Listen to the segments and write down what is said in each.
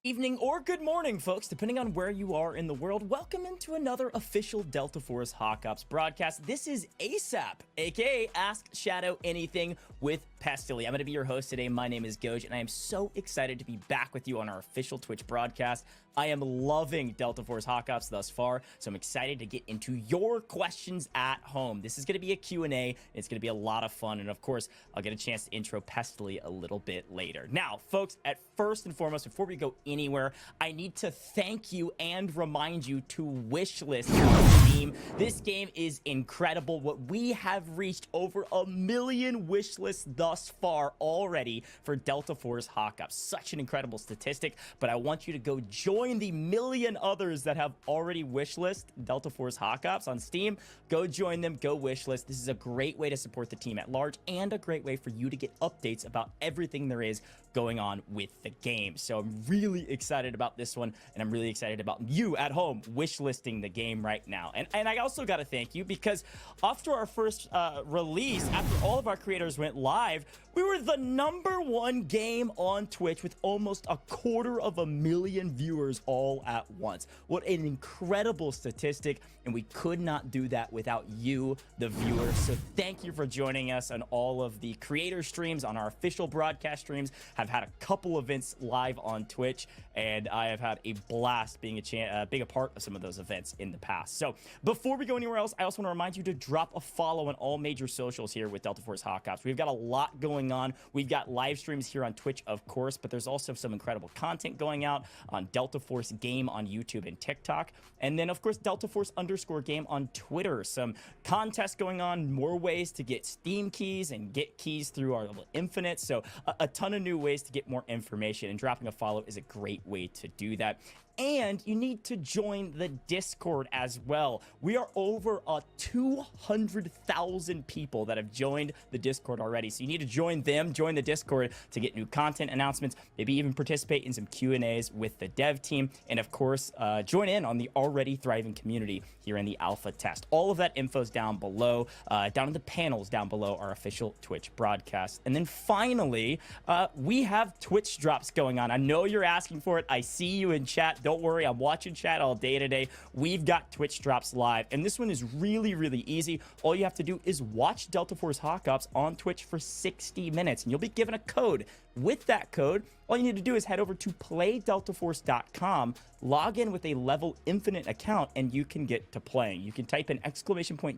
Evening or good morning, folks, depending on where you are in the world. Welcome into another official Delta Force Hawk Ops broadcast. This is ASAP, aka Ask Shadow Anything with Pestily. I'm going to be your host today. My name is GOJJ, and I am so excited to be back with you on our official Twitch broadcast. I am loving Delta Force Hawk Ops thus far, so I'm excited to get into your questions at home. This is going to be a Q&A. It's going to be a lot of fun, and of course, I'll get a chance to intro Pestily a little bit later. Now, folks, at first and foremost, before we go anywhere, I need to thank you and remind you to wishlist on Steam. This game is incredible. What we have reached over 1 million wishlists thus far already for Delta Force Hawk Ops. Such an incredible statistic, but I want you to go join the million others that have already wishlist Delta Force Hawk Ops on Steam. Go join them, go wishlist. This is a great way to support the team at large and a great way for you to get updates about everything there is going on with the game. So I'm really excited about this one, and I'm really excited about you at home wishlisting the game right now. And I also got to thank you, because after our first release, after all of our creators went live, we were the #1 game on Twitch with almost 250,000 viewers all at once. What an incredible statistic, and we could not do that without you, the viewers. So thank you for joining us on all of the creator streams, on our official broadcast streams. I've had a couple events live on Twitch, and I have had a blast being being a part of some of those events in the past. So before we go anywhere else, I also want to remind you to drop a follow on all major socials here with Delta Force Hawk Ops. We've got a lot going on. We've got live streams here on Twitch, of course, but there's also some incredible content going out on Delta Force Game on YouTube and TikTok. And then, of course, Delta Force _game on Twitter. Some contests going on, more ways to get Steam keys and get keys through our little Infinite. So a ton of new ways to get more information, and dropping a follow is a great way to do that. And you need to join the Discord as well. We are over 200,000 people that have joined the Discord already. So you need to join them, join the Discord to get new content announcements, maybe even participate in some Q&As with the dev team. And of course, join in on the already thriving community here in the alpha test. All of that info is down below, down in the panels down below our official Twitch broadcast. And then finally, we have Twitch drops going on. I know you're asking for it. I see you in chat. Don't worry, I'm watching chat all day today. We've got Twitch drops live, and this one is really, really easy. All you have to do is watch Delta Force Hawk Ops on Twitch for 60 minutes, and you'll be given a code. With that code, all you need to do is head over to playdeltaforce.com, log in with a level Infinite account, and you can get to playing. You can type in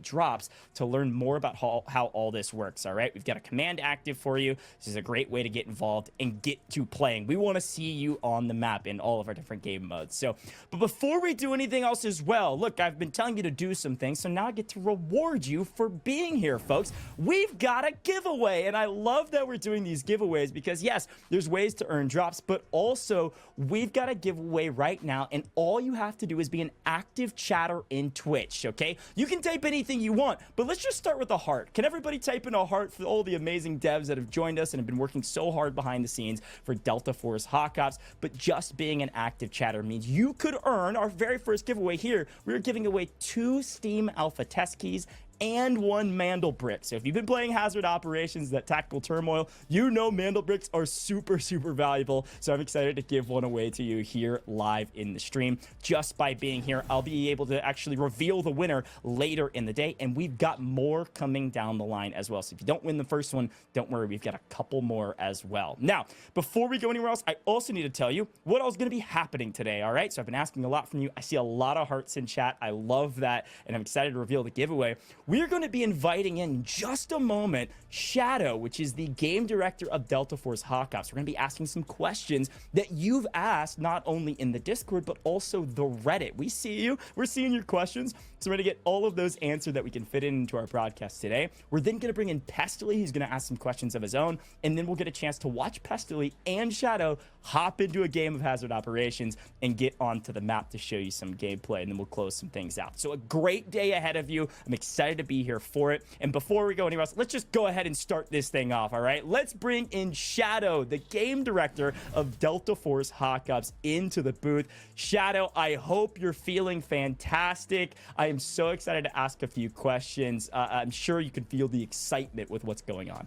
!drops to learn more about how all this works, all right? We've got a command active for you. This is a great way to get involved and get to playing. We want to see you on the map in all of our different game modes. So, but before we do anything else as well, look, I've been telling you to do some things, so now I get to reward you for being here, folks. We've got a giveaway, and I love that we're doing these giveaways because, yes, there's ways to earn drops, but also we've got a giveaway right now, and all you have to do is be an active chatter in Twitch, okay? You can type anything you want, but let's just start with a heart. Can everybody type in a heart for all the amazing devs that have joined us and have been working so hard behind the scenes for Delta Force Hawk Ops? But just being an active chatter means you could earn our very first giveaway here. We're giving away 2 Steam Alpha test keys and 1 Mandel brick. So if you've been playing Hazard Operations, that Tactical Turmoil, you know Mandel bricks are super, super valuable. So I'm excited to give one away to you here live in the stream. Just by being here, I'll be able to actually reveal the winner later in the day, and we've got more coming down the line as well. So if you don't win the first one, don't worry, we've got a couple more as well. Now, before we go anywhere else, I also need to tell you what else is going to be happening today, all right? So I've been asking a lot from you. I see a lot of hearts in chat. I love that, and I'm excited to reveal the giveaway. We're going to be inviting in just a moment Shadow, which is the game director of Delta Force Hawk Ops. We're going to be asking some questions that you've asked, not only in the Discord, but also the Reddit. We see you. We're seeing your questions. So we're going to get all of those answered that we can fit into our broadcast today. We're then going to bring in Pestily. He's going to ask some questions of his own, and then we'll get a chance to watch Pestily and Shadow hop into a game of Hazard Operations and get onto the map to show you some gameplay, and then we'll close some things out. So a great day ahead of you. I'm excited to be here for it. And before we go anywhere else, let's just go ahead and start this thing off, all right? Let's bring in Shadow, the game director of Delta Force Hawk Ops, into the booth. Shadow, I hope you're feeling fantastic. I am so excited to ask a few questions. I'm sure you can feel the excitement with what's going on.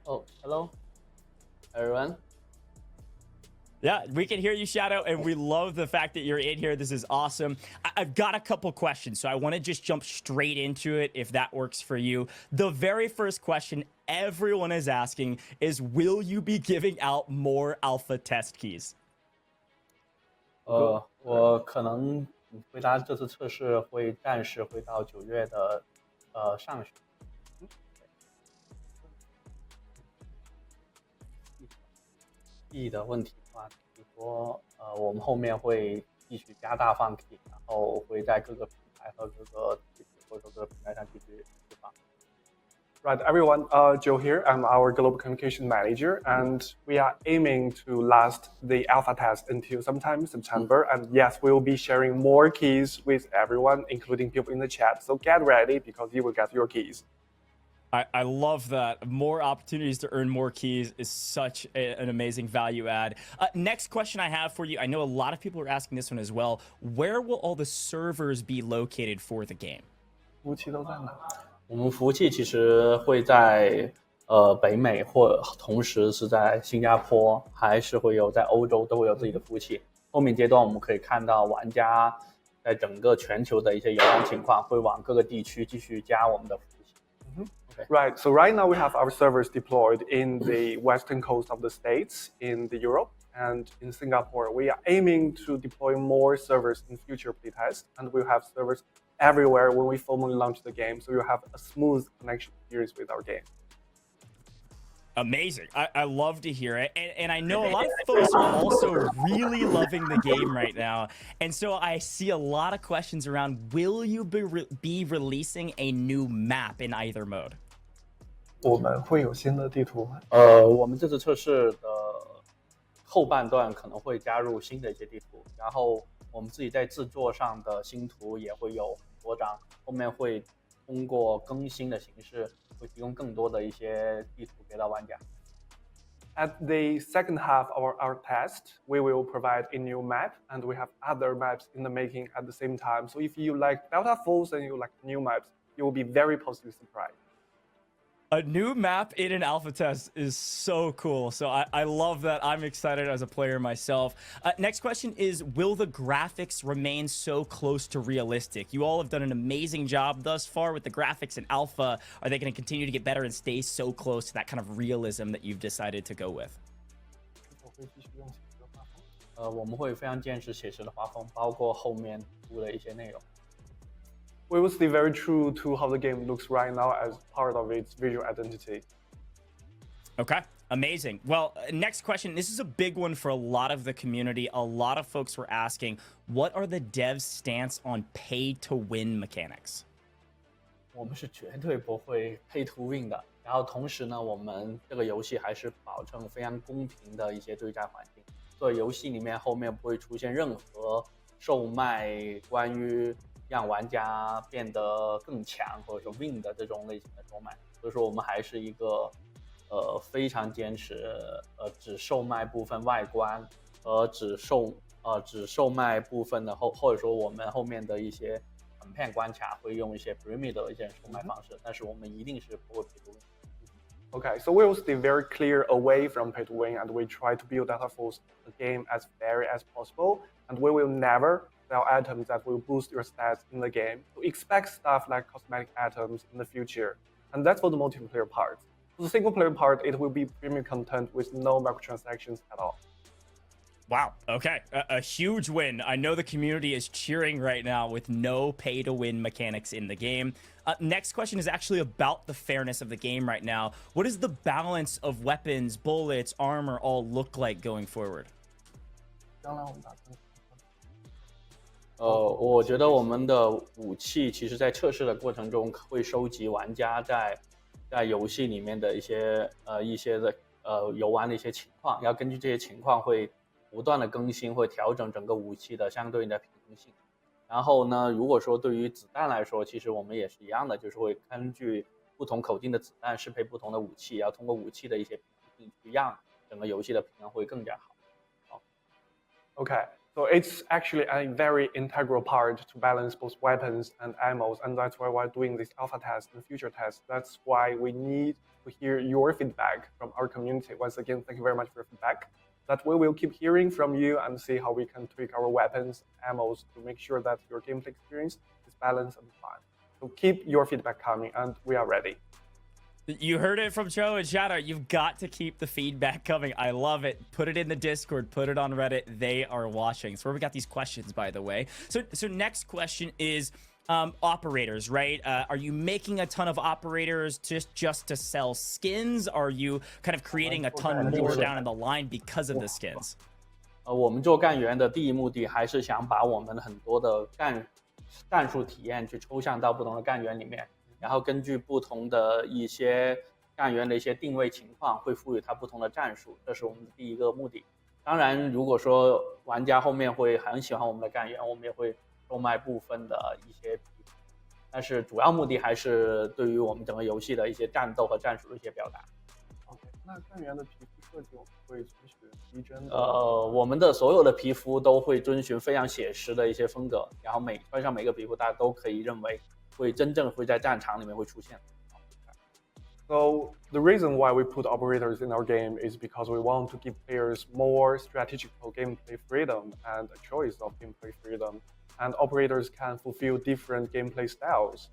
Oh, hello, everyone. Yeah, we can hear you, Shadow, and we love the fact that you're in here. This is awesome. I've got a couple questions, so I want to just jump straight into it if that works for you. The very first question everyone is asking is, will you be giving out more alpha test keys? 我可能回答这次测试会暂时会到9月的上旬。key 的问题的话，就是说我们后面会继续加大放 key， 然后会在各个平台和各个地区或者说各个平台上继续释放。Right, everyone, Joe here. I'm our global communication manager, and we are aiming to last the alpha test until sometime September. And yes, we will be sharing more keys with everyone, including people in the chat. So get ready because you will get your keys. I love that. More opportunities to earn more keys is such an amazing value add. Next question I have for you. I know a lot of people are asking this one as well. Where will all the servers be located for the game? 服务器都在哪？我们服务器其实会在北美，或同时是在新加坡，还是会有在欧洲都会有自己的服务器。后面阶段我们可以看到玩家在整个全球的一些游玩情况，会往各个地区继续加我们的服务器。Okay. Right. So right now we have our servers deployed in the western coast of the States, in the Europe, and in Singapore. We are aiming to deploy more servers in future playtests, and we'll have servers everywhere when we formally launch the game. So you'll have a smooth connection experience with our game. Amazing. I love to hear it. And I know a lot of folks are also really loving the game right now. And so I see a lot of questions around, will you be releasing a new map in either mode? 我们会有新的地图吗？我们这次测试的后半段可能会加入新的一些地图，然后我们自己在制作上的新图也会有很多张，后面会通过更新的形式会提供更多的一些地图给到玩家。At the second half of our test, we will provide a new map, and we have other maps in the making at the same time. So if you like Delta Falls and you like new maps, you will be very positively surprised. A new map in an alpha test is so cool. So I love that. I'm excited as a player myself. Next question is, will the graphics remain so close to realistic? You all have done an amazing job thus far with the graphics in alpha. Are they going to continue to get better and stay so close to that kind of realism that you've decided to go with? 我们会非常坚持写实的画风，包括后面出的一些内容。We will stay very true to how the game looks right now as part of its visual identity. Okay, amazing. Well, next question. This is a big one for a lot of the community. A lot of folks were asking, what are the devs' stance on pay-to-win mechanics? 我们是绝对不会 pay to win 的。然后同时呢，我们这个游戏还是保证非常公平的一些对战环境。所以游戏里面后面不会出现任何售卖关于让玩家变得更强或者说 win 的这种类型的售卖，所以说我们还是一个非常坚持只售卖部分外观和只售卖部分的或者说我们后面的一些片关卡会用一些 premium 的一些售卖方式，但是我们一定是不会 pay to win。Okay, so we will stay very clear away from pay to win, and we try to build Delta Force the game as fair as possible, and we will never sell items that will boost your stats in the game. So expect stuff like cosmetic items in the future, and that's for the multiplayer part. For the single player part, it will be premium content with no microtransactions at all. Wow. Okay. A huge win. I know the community is cheering right now with no pay-to-win mechanics in the game. Next question is actually about the fairness of the game right now. What does the balance of weapons, bullets, armor all look like going forward? 我觉得我们的武器其实在测试的过程中会收集玩家在游戏里面的一些的游玩的一些情况，要根据这些情况会不断的更新，会调整整个武器的相对应的平衡性。然后呢，如果说对于子弹来说，其实我们也是一样的，就是会根据不同口径的子弹适配不同的武器，要通过武器的一些平衡性去让整个游戏的平衡会更加好。Okay, so it's actually a very integral part to balance both weapons and ammos, and that's why we're doing this alpha test and future test. That's why we need to hear your feedback from our community. Once again, thank you very much for your feedback. that we will keep hearing from you and see how we can tweak our weapons, ammos to make sure that your gameplay experience is balanced and fun. So keep your feedback coming, and we are ready. You heard it from Joe and Shadow. You've got to keep the feedback coming. I love it. Put it in the Discord. Put it on Reddit. They are watching. So where we got these questions, by the way. So next question is operators, right? Are you making a ton of operators just to sell skins? Are you kind of creating a ton more down in the line because of the skins? 我们做干员的第一目的还是想把我们很多的战术体验去抽象到不同的干员里面。然后根据不同的一些干员的一些定位情况，会赋予它不同的战术，这是我们的第一个目的。当然，如果说玩家后面会很喜欢我们的干员，我们也会售卖部分的一些皮肤，但是主要目的还是对于我们整个游戏的一些战斗和战术的一些表达。OK， 那干员的皮肤设计我们会遵循逼真我们的所有的皮肤都会遵循非常写实的一些风格，然后穿上每个皮肤，大家都可以认为会真正会在战场里面会出现。So the reason why we put operators in our game is because we want to give players more strategical gameplay freedom and a choice of gameplay freedom. And operators can fulfill different gameplay styles.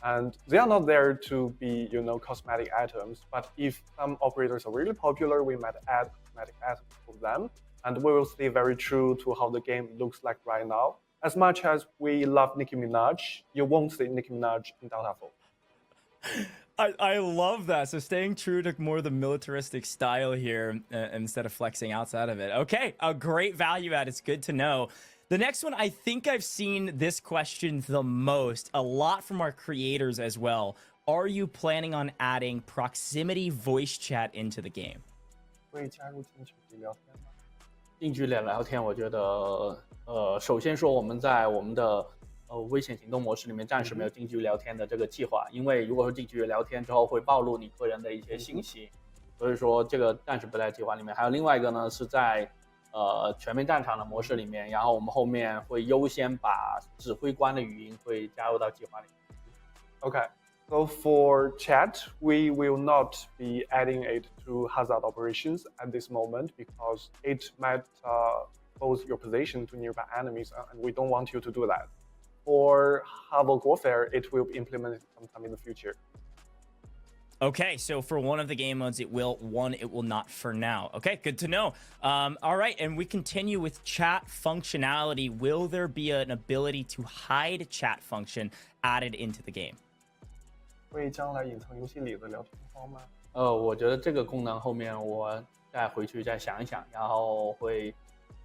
And they are not there to be, cosmetic items. But if some operators are really popular, we might add cosmetic items for them. And we will stay very true to how the game looks like right now. As much as we love Nicki Minaj, you won't see Nicki Minaj in Dota 4. I love that. So staying true to more the militaristic style here instead of flexing outside of it. Okay, a great value add. It's good to know. The next one, I think I've seen this question the most, a lot from our creators as well. Are you planning on adding proximity voice chat into the game? 会加入近距离聊天吗？近距离聊天，我觉得首先说我们在我们的危险行动模式里面暂时没有近距离聊天的这个计划，因为如果说近距离聊天之后会暴露你个人的一些信息，所以说这个暂时不在计划里面。还有另外一个呢，是在全面战场的模式里面，然后我们后面会优先把指挥官的语音会加入到计划里面。Okay, so for chat, we will not be adding it to hazard operations at this moment because it might expose your position to nearby enemies, and we don't want you to do that. For Havoc Warfare, it will be implemented sometime in the future. Okay, so for one of the game modes, it will not for now. Okay, good to know. All right, and we continue with chat functionality. Will there be an ability to hide chat function added into the game? 会将来隐藏游戏里的聊天框吗？我觉得这个功能后面我再回去再想一想，然后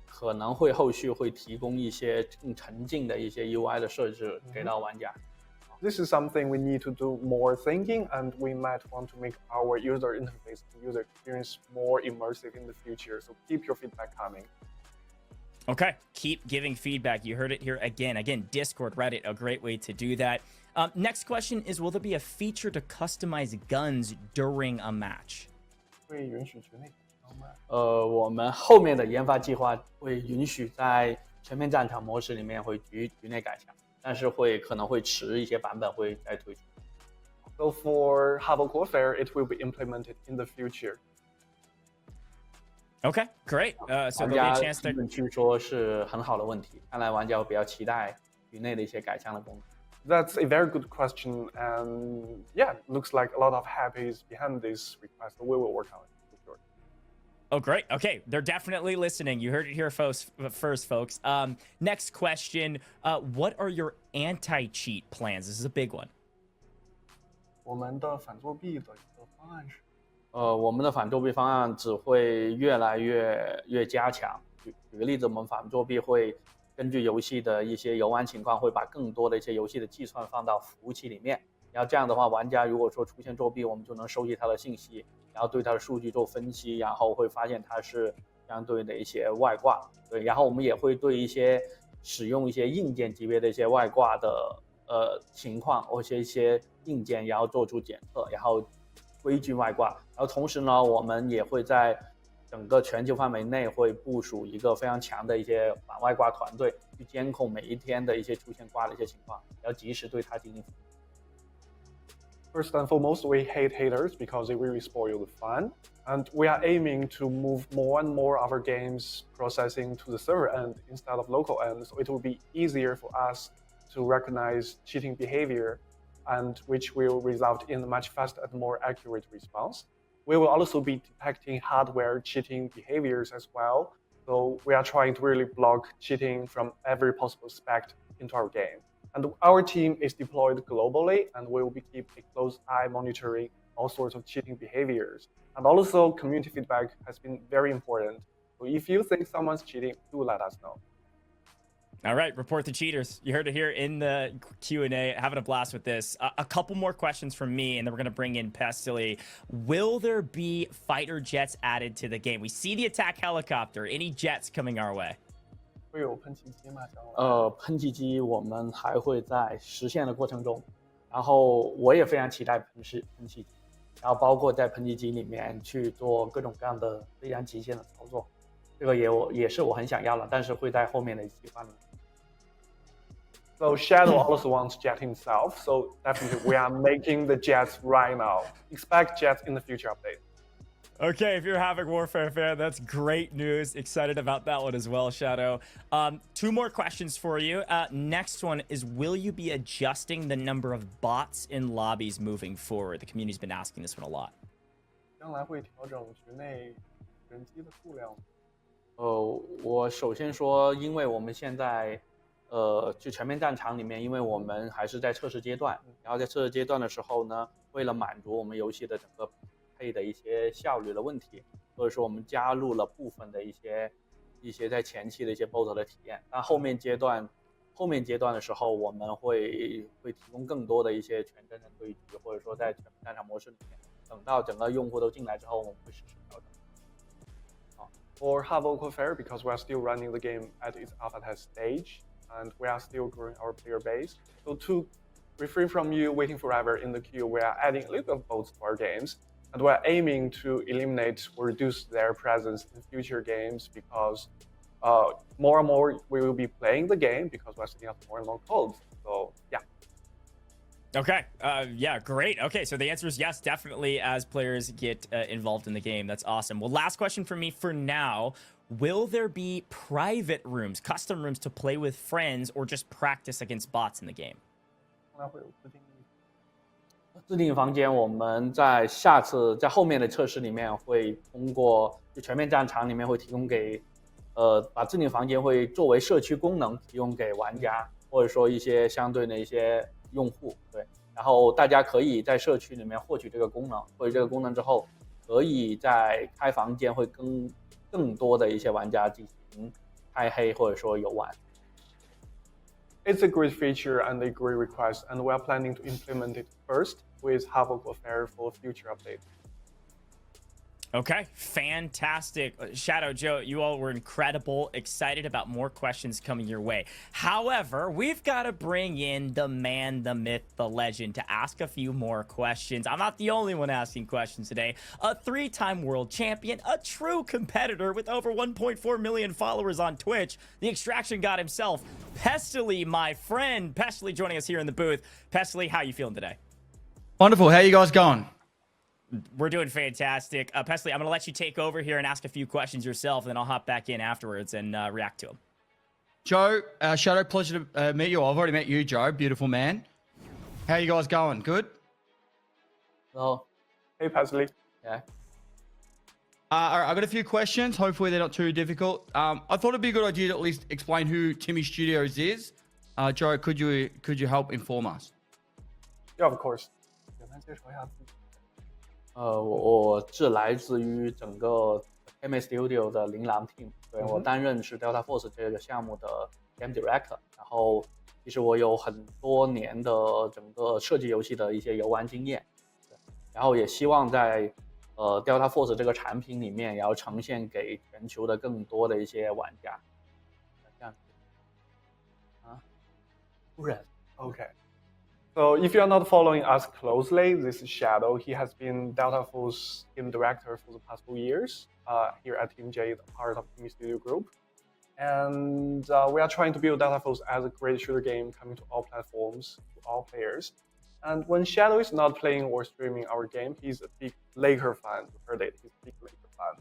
可能会后续会提供一些更沉浸的一些 UI 的设置给到玩家。This is something we need to do more thinking, and we might want to make our user interface and user experience more immersive in the future. So keep your feedback coming. Okay, keep giving feedback. You heard it here again. Again, Discord, Reddit, a great way to do that. Next question is, will there be a feature to customize guns during a match? 会允许局内改装吗？我们后面的研发计划会允许在全面战场模式里面会局内改强，但是可能会迟一些版本会再推出。So for Havoc Warfare, it will be implemented in the future. Okay, great. So there'll be a chance to 去说是很好的问题，看来玩家会比较期待局内的一些改枪的功能。That's a very good question, and yeah, looks like a lot of hype is behind this request. So we will work on it for sure. Oh, great. Okay, they're definitely listening. You heard it here first, folks. Next question. What are your anti-cheat plans? This is a big one. 我们的反作弊的一个方案是。我们的反作弊方案只会越来越加强。举个例子，我们反作弊会根据游戏的一些游玩情况，会把更多的一些游戏的计算放到服务器里面。然后这样的话，玩家如果说出现作弊，我们就能收集它的信息，然后对它的数据做分析，然后会发现它是相对的一些外挂。对，然后我们也会对一些使用一些硬件级别的一些外挂的情况，或者一些硬件，然后做出检测，然后规矩外挂。然后同时呢，我们也会在整个全球范围内会部署一个非常强的一些反外挂团队，去监控每一天的一些出现挂的一些情况，然后及时对它进行。First and foremost, we hate haters because they really spoil the fun. And we are aiming to move more and more of our games processing to the server end instead of local end. So it will be easier for us to recognize cheating behavior, and which will result in a much faster and more accurate response. We will also be detecting hardware cheating behaviors as well. So we are trying to really block cheating from every possible aspect into our game. And our team is deployed globally, and we will be keep a close eye monitoring all sorts of cheating behaviors. And also, community feedback has been very important. So if you think someone's cheating, do let us know. All right, report the cheaters. You heard it here in the Q&A. Having a blast with this. A couple more questions from me, and then we're going to bring in Pestily. Will there be fighter jets added to the game? We see the attack helicopter. Any jets coming our way? 会有喷气机吗？将来喷气机我们还会在实现的过程中，然后我也非常期待喷气机，然后包括在喷气机里面去做各种各样的非常极限的操作，这个也是我很想要的，但是会在后面的计划里面。So Shadow also wants jet himself. So definitely we are making the jets right now. Expect jets in the future update. Okay, if you're a Havoc Warfare fan, that's great news. Excited about that one as well, Shadow. Two more questions for you. Next one is, will you be adjusting the number of bots in lobbies moving forward? The community's been asking this one a lot. 将来会调整局内人机的数量。我首先说，因为我们现在就全面战场里面，因为我们还是在测试阶段，然后在测试阶段的时候呢，为了满足我们游戏的整个配的一些效率的问题，所以说我们加入了部分的一些在前期的一些 bot 的体验。但后面阶段的时候，我们会提供更多的一些全真的对局，或者说在全面战场模式里面，等到整个用户都进来之后，我们会实时调整。For Havoc Warfare, because we are still running the game at its alpha test stage, and we are still growing our player base. So to refrain from you waiting forever in the queue, we are adding a little bit of bots to our games, and we are aiming to eliminate or reduce their presence in future games because more and more we will be playing the game because we're setting up more and more codes. So yeah. Okay. Yeah, great. Okay, so the answer is yes, definitely, as players get involved in the game. That's awesome. Well, last question for me for now. Will there be private rooms, custom rooms to play with friends or just practice against bots in the game? 将来会有自定义。自定义房间，我们在下次在后面的测试里面会通过就全面战场里面会提供给把自定义房间会作为社区功能提供给玩家，或者说一些相对的一些用户，对，然后大家可以在社区里面获取这个功能，获取这个功能之后，可以在开房间会跟更多的一些玩家进行开黑或者说游玩。It's a great feature and a great request, and we are planning to implement it first with Havoc Warfare for future updates. Okay, fantastic. Shadow, Joe, you all were incredible. Excited about more questions coming your way. However, we've got to bring in the man, the myth, the legend to ask a few more questions. I'm not the only one asking questions today. A three-time world champion, a true competitor with over 1.4 million followers on Twitch, the extraction god himself, Pestily, my friend. Pestily joining us here in the booth. Pestily, how are you feeling today? Wonderful. How you guys going? We're doing fantastic. Pestily, I'm going to let you take over here and ask a few questions yourself, and then I'll hop back in afterwards and react to them. Joe, Shadow, pleasure to meet you. I've already met you, Joe. Beautiful man. How you guys going? Good? Hello. Hey, Pestily. Yeah. All right, I've got a few questions. Hopefully they're not too difficult. I thought it'd be a good idea to at least explain who Timmy Studios is. Joe, could you help inform us? Yeah, of course. 简单介绍一下自己。我是来自于整个 Timmy Studio 的琳琅 team， 对，我担任是 Delta Force 这个项目的 Game Director， 然后其实我有很多年的整个设计游戏的一些游玩经验，对，然后也希望在Delta Force 这个产品里面，也要呈现给全球的更多的一些玩家。这样子啊，突然 Okay. So if you are not following us closely, this is Shadow. He has been Delta Force team director for the past 4 years here at Team J, part of Team Studio Group. And we are trying to build Delta Force as a great shooter game coming to all platforms, to all players. And when Shadow is not playing or streaming our game, he's a big Laker fan. You heard it. He's a big Laker fan.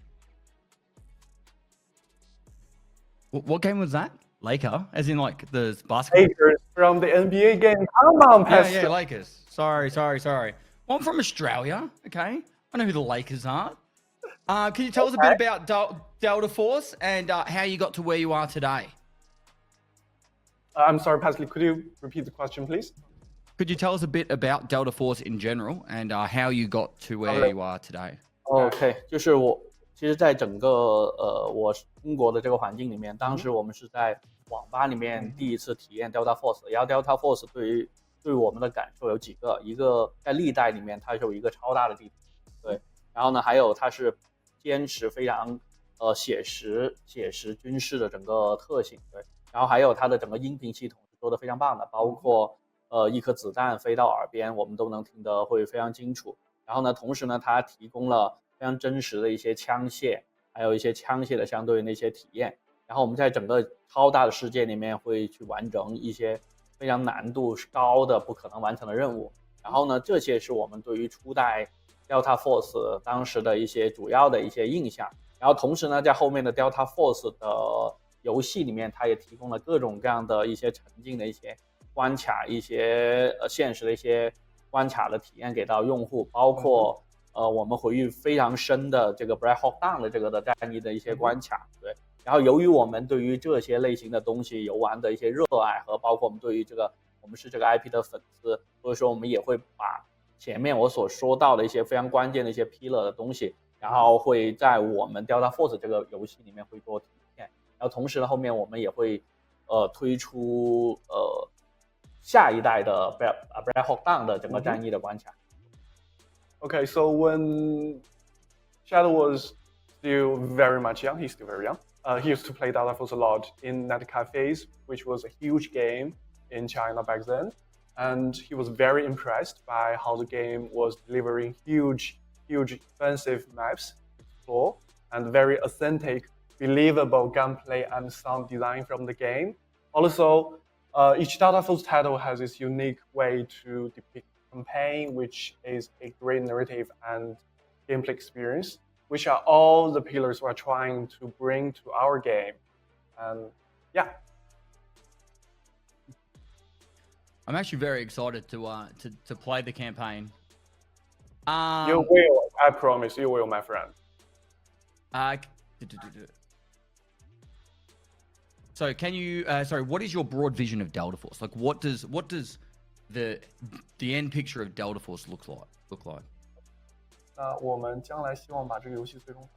What game was that? Laker, as in like the basketball. Lakers from the NBA game. Come on, Pestily. Yeah, Lakers. Sorry. Well, I'm from Australia. Okay, I know who the Lakers are. Can you tell us a bit about Delta Force and how you got to where you are today? I'm sorry, Pestily. Could you repeat the question, please? Could you tell us a bit about Delta Force in general and how you got to where you are today? OK，就是其实在整个我中国的这个环境里面，当时我们是在网吧里面第一次体验 Delta Force， 然后 Delta Force 对我们的感受有几个，一个在历代里面它是有一个超大的地图，对，然后呢还有它是坚持非常写实军事的整个特性，对，然后还有它的整个音频系统是做的非常棒的，包括一颗子弹飞到耳边我们都能听得会非常清楚，然后呢同时呢它提供了非常真实的一些枪械，还有一些枪械的相对的一些体验，然后我们在整个超大的世界里面会去完成一些非常难度高的不可能完成的任务，然后呢这些是我们对于初代 Delta Force 当时的一些主要的一些印象，然后同时呢在后面的 Delta Force 的游戏里面它也提供了各种各样的一些沉浸的一些关卡，一些现实的一些关卡的体验给到用户，包括我们回忆非常深的这个 Black Hawk Down 的这个的战役的一些关卡，对，然后由于我们对于这些类型的东西游玩的一些热爱和包括我们对于我们是这个 IP 的粉丝，所以说我们也会把前面我所说到的一些非常关键的一些 pillar 的东西，然后会在我们 Delta Force 这个游戏里面会做体验，然后同时呢后面我们也会推出下一代的 Black Hawk Down 的整个战役的关卡。Okay, so when Shadow was still very much young, he's still very young. He used to play Delta Force a lot in net cafes, which was a huge game in China back then. And he was very impressed by how the game was delivering huge, expensive maps to explore and very authentic, believable gunplay and sound design from the game. Also, each Delta Force title has its unique way to depict campaign, which is a great narrative and gameplay experience, which are all the pillars we're trying to bring to our game. And yeah. I'm actually very excited to play the campaign. You will, I promise you will, my friend. So can you sorry, what is your broad vision of Delta Force? Like what does the end picture of Delta Force look like? 那我们将来希望把这个游戏最终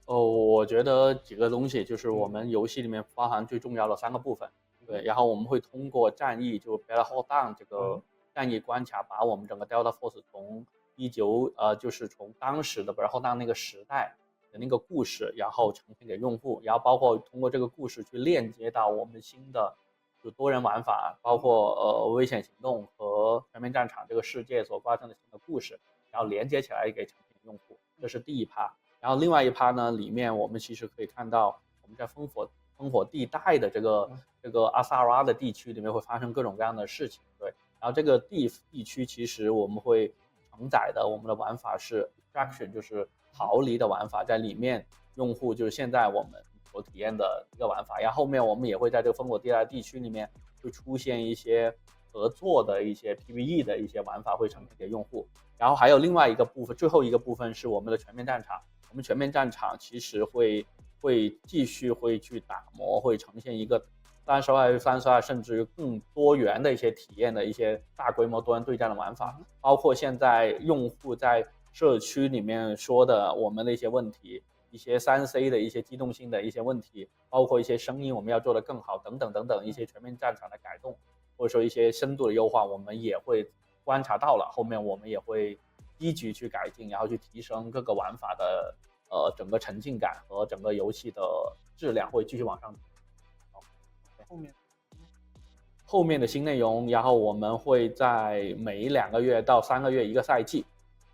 我觉得几个东西就是我们游戏里面包含最重要的3个部分，对，然后我们会通过战役就 Battle Hall Down 这个战役关卡，把我们整个 Delta Force 从就是从当时的 Battle Hall Down 那个时代的那个故事，然后呈现给用户，然后包括通过这个故事去链接到我们新的就多人玩法，包括危险行动和全面战场这个世界所发生的新的故事，然后连接起来给呈现给用户，这是第一趴。然后另外一趴呢，里面我们其实可以看到我们在烽火地带的这个阿萨拉的地区里面会发生各种各样的事情，对。然后这个地区其实我们会承载的我们的玩法是 extraction， 就是逃离的玩法，在里面用户就是现在我们所体验的一个玩法，然后后面我们也会在这个烽火地带地区里面会出现一些合作的一些 PVE 的一些玩法会呈现给用户，然后还有另外一个部分，最后一个部分是我们的全面战场。我们全面战场其实会继续会去打磨，会呈现一个32v32甚至于更多元的一些体验的一些大规模多人对战的玩法，包括现在用户在社区里面说的我们的一些问题，一些3C 的一些机动性的一些问题，包括一些声音我们要做得更好等等一些全面战场的改动，或者说一些深度的优化，我们也会观察到了，后面我们也会积极去改进，然后去提升各个玩法的整个沉浸感和整个游戏的质量会继续往上提。后面的新内容，然后我们会在每2个月到3个月一个赛季，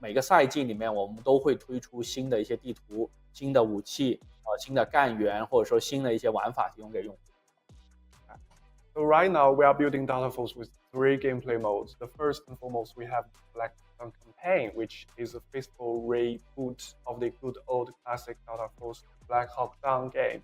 每个赛季里面我们都会推出新的一些地图、新的武器、新的干员，或者说新的一些玩法提供给用户。So right now we are building Delta Force with 3 gameplay modes. The first and foremost, we have Black Sun Campaign, which is a faithful reboot of the good old classic Delta Force Black Hawk Down game.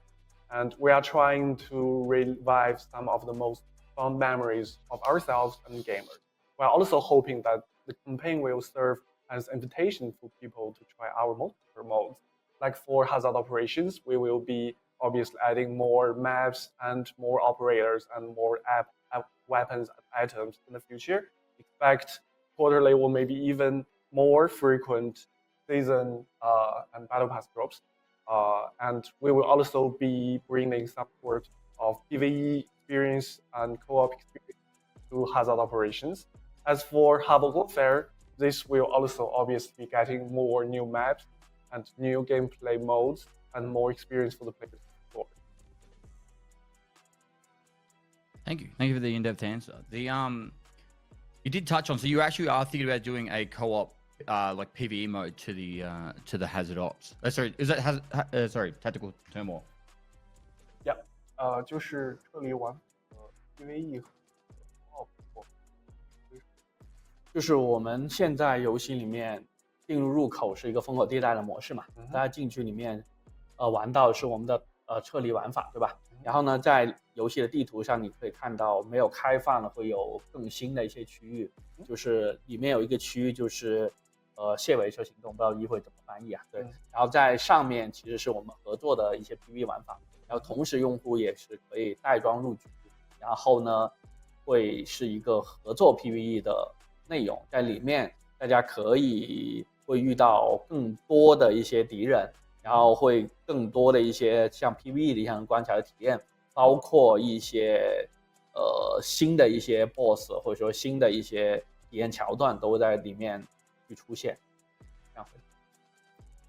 And we are trying to revive some of the most fond memories of ourselves and gamers. We're also hoping that the campaign will serve as an invitation for people to try our multiplayer modes. Like for Hazard Operations, we will be obviously adding more maps and more operators and more weapons and items in the future. Expect quarterly or maybe even more frequent season and battle pass drops. And we will also be bringing support of PvE experience and co-op experience to Hazard Operations. As for Harbor Warfare, this will also obviously be getting more new maps and new gameplay modes and more experience for the players. Thank you for the in-depth answer. The you did touch on, so you actually are thinking about doing a co-op like PvE mode to the Hazard Ops. Sorry, is that sorry, Tactical Turmoil? Yeah, 就是撤离完PVE 就是我们现在游戏里面进入口是一个烽火地带的模式嘛，大家进去里面玩到的是我们的撤离玩法，对吧？然后呢，在游戏的地图上你可以看到没有开放的会有更新的一些区域，就是里面有一个区域就是蟹尾车行动，不知道一会怎么翻译啊？对，然后在上面其实是我们合作的一些 PVE 玩法，然后同时用户也是可以带装入局，然后呢会是一个合作 PVE 的内容，在里面大家会遇到更多的一些敌人，然后会更多的一些像 PVE 的一样关卡的体验，包括一些新的一些 BOSS 或者说新的一些体验桥段都在里面去出现。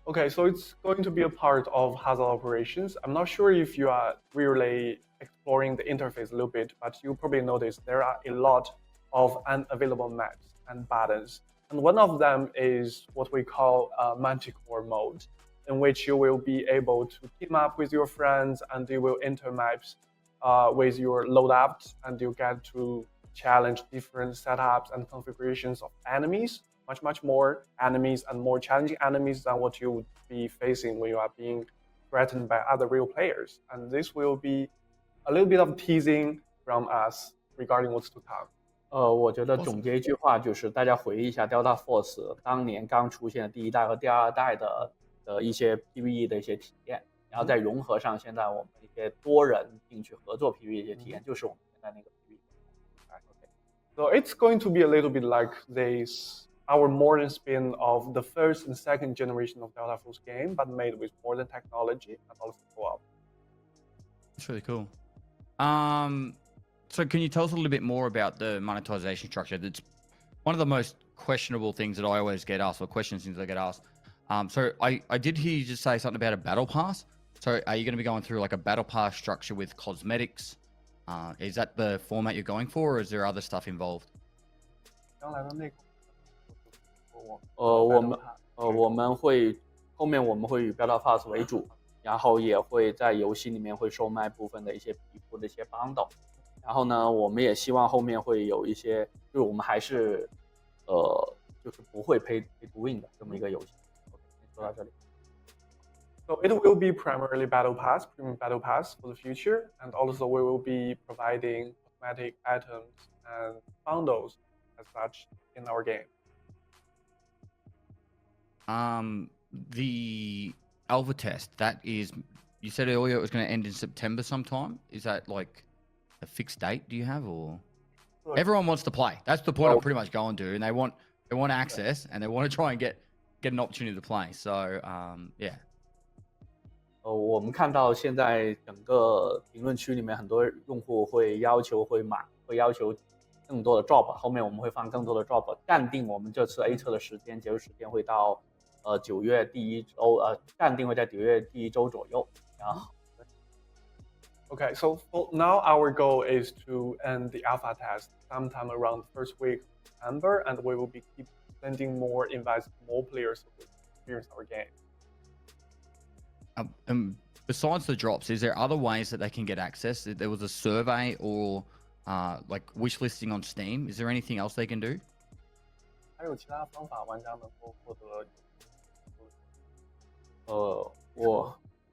Okay, so it's going to be a part of Hazard Operations. I'm not sure if you are really exploring the interface a little bit, but you probably noticed there are a lot of unavailable maps and buttons. And one of them is what we call Manticore mode, in which you will be able to team up with your friends and you will enter maps with your loadout, and you get to challenge different setups and configurations of enemies, much more enemies and more challenging enemies than what you would be facing when you are being threatened by other real players. And this will be a little bit of teasing from us regarding what's to come. 我觉得总结一句话就是大家回忆一下 Delta Force 当年刚出现的第一代和第二代的一些 PVE 的一些体验，然后再融合上现在我们一些多人进去合作 PVE 的一些体验，就是我们现在那个 PVE。So it's going to be a little bit like our modern spin of the first and second generation of Delta Force game, but made with modern technology and also co-op. That's really cool. So can you tell us a little bit more about the monetization structure? That's one of the most questionable things that I always get asked, or questions I get asked. So I did hear you just say something about a battle pass. So are you going to be going through like a battle pass structure with cosmetics? Is that the format you're going for, or is there other stuff involved? 我们会后面我们会以 Battle Pass 为主，然后也会在游戏里面会售卖部分的一些皮肤的一些 bundle， 然后呢，我们也希望后面会有一些，就是我们还是就是不会 pay to win 的这么一个游戏。说到这里。So it will be primarily Battle Pass, Premium Battle Pass for the future, and also we will be providing cosmetic items and bundles as such in our game. The alpha test, that is, you said earlier it was going to end in September sometime. Is that like a fixed date do you have, or everyone wants to play? That's the point I'm pretty much going to, and they want access and they want to try and get an opportunity to play. So yeah. 我们看到现在整个评论区里面很多用户会要求更多的 drop， 后面我们会放更多的 drop， 暂定我们这次 A 测的时间结束时间会到9月第一周，暂定会在9月第一周左右。然后 Okay, so for now our goal is to end the alpha test sometime around the first week of September, and we will be keep sending more invites to more players to experience our game. Besides the drops, is there other ways that they can get access? There was a survey or like wish listing on Steam? Is there anything else they can do? 还有其他方法玩家能够获得？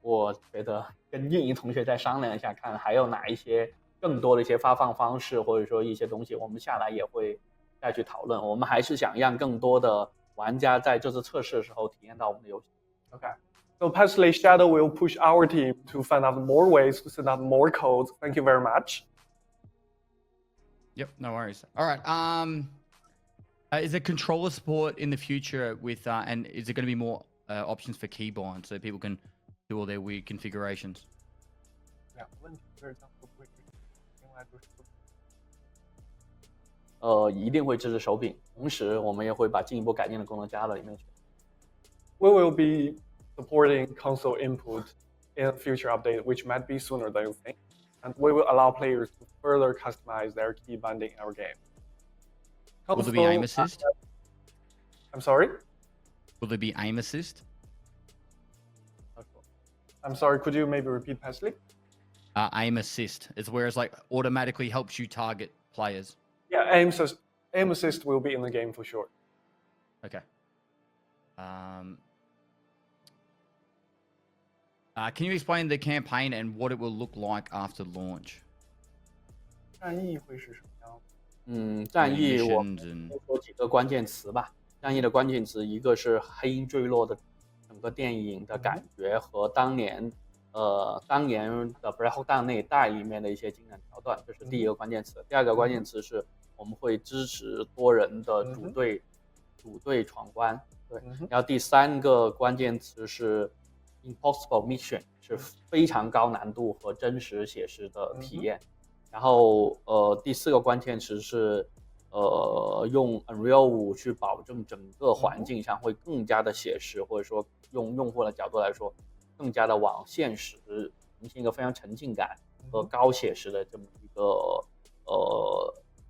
我觉得跟运营同学再商量一下，看还有哪一些更多的一些发放方式，或者说一些东西，我们下来也会再去讨论。我们还是想让更多的玩家在这次测试的时候体验到我们的游戏。Okay. So Pestily Shadow will push our team to find out more ways to send out more code. Thank you very much. Yep, no worries. All right. Is there controller support in the future with, and is there going to be more options for keybind so people can do all their weird configurations? 两个问题，这张会不会另外就是一定会支持手柄，同时我们也会把进一步改进的功能加到里面去。We will be supporting console input in a future update, which might be sooner than you think, and we will allow players to further customize their key binding in our game. Will there be aim assist? I'm sorry? Will there be aim assist? I'm sorry, could you maybe repeat Pestily? Aim assist. It's where it's like automatically helps you target players. Yeah, aim assist will be in the game for sure. Okay. Can you explain the campaign and what it will look like after launch? 战役会是什么样的？战役我 Missions and 说几个关键词吧。战役的关键词，一个是黑鹰坠落的整个电影的感觉和当年的 Black Hawk Down 那一代里面的一些经典桥段，这是第一个关键词。第二个关键词是我们会支持多人的组队闯关，对。然后第三个关键词是 Impossible Mission， 是非常高难度和真实写实的体验。然后第四个关键词是用 Unreal 5去保证整个环境上会更加的写实，或者说用用户的角度来说，更加的往现实呈现一个非常沉浸感和高写实的这么一个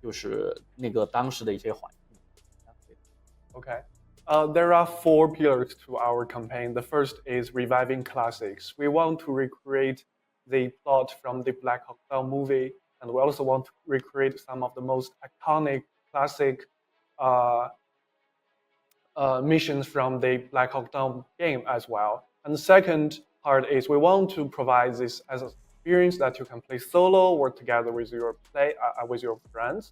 就是那个当时的一些环境。Okay. There are 4 pillars to our campaign. The first is reviving classics. We want to recreate the plot from the Black Hawk Down movie, and we also want to recreate some of the most iconic classic missions from the Black Hawk Down game as well. And the second part is we want to provide this as an experience that you can play solo or together with your friends.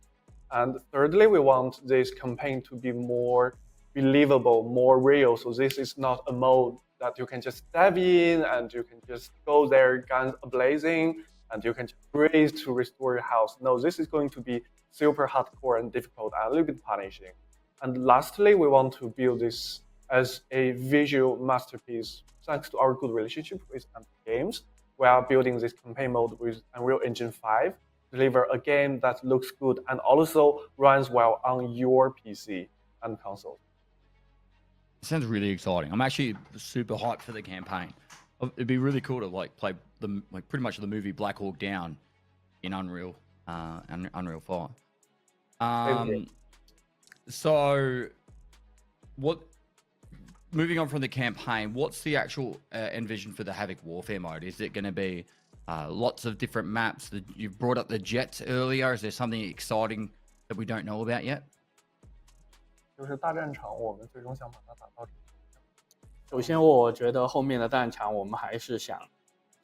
And thirdly, we want this campaign to be more believable, more real. So this is not a mode that you can just dive in and you can just go there, guns blazing, and you can just breathe to restore your house. No, this is going to be super hardcore and difficult and a little bit punishing. And lastly, we want to build this as a visual masterpiece. Thanks to our good relationship with Games, we are building this campaign mode with Unreal Engine 5 to deliver a game that looks good and also runs well on your PC and console. Sounds really exciting. I'm actually super hyped for the campaign. It'd be really cool to like play pretty much the movie Black Hawk Down in Unreal 5. So what? Moving on from the campaign, what's the actual envision for the Havoc Warfare mode? Is it going to be lots of different maps? You've brought up the jets earlier. Is there something exciting that we don't know about yet? 就是大战场，我们最终想把它打造成。首先，我觉得后面的战场我们还是想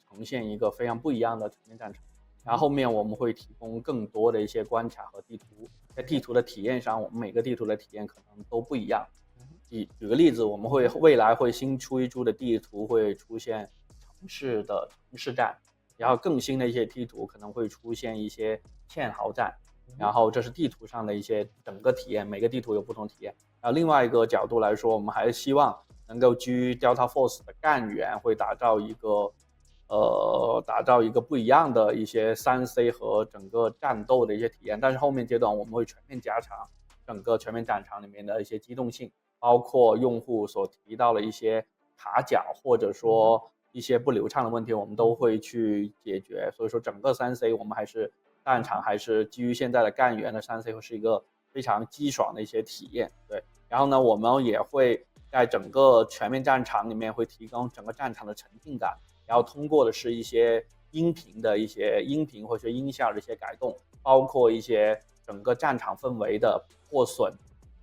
呈现一个非常不一样的全面战场。然后后面我们会提供更多的一些关卡和地图，在地图的体验上，我们每个地图的体验可能都不一样。举个例子，我们未来会新出一株的地图会出现城市战，然后更新的一些地图可能会出现一些堑壕战。然后这是地图上的一些整个体验，每个地图有不同体验。然后另外一个角度来说，我们还是希望能够基于 Delta Force 的干员，会打造一个不一样的一些3C 和整个战斗的一些体验。但是后面阶段我们会全面加强整个全面战场里面的一些机动性，包括用户所提到的一些卡脚或者说一些不流畅的问题，我们都会去解决。所以说整个3C 我们还是战场还是基于现在的干员的3C 会是一个非常激爽的一些体验。对，然后呢，我们也会在整个全面战场里面会提供整个战场的沉浸感，然后通过的是一些音频的一些音频或者音效的一些改动，包括一些整个战场氛围的破损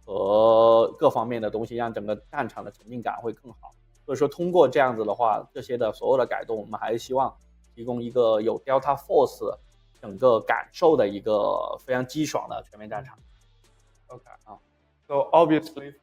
和各方面的东西，让整个战场的沉浸感会更好。所以说通过这样子的话，这些的所有的改动，我们还是希望提供一个有 Delta Force 整个感受的一个非常激爽的全面战场。Okay. So obviously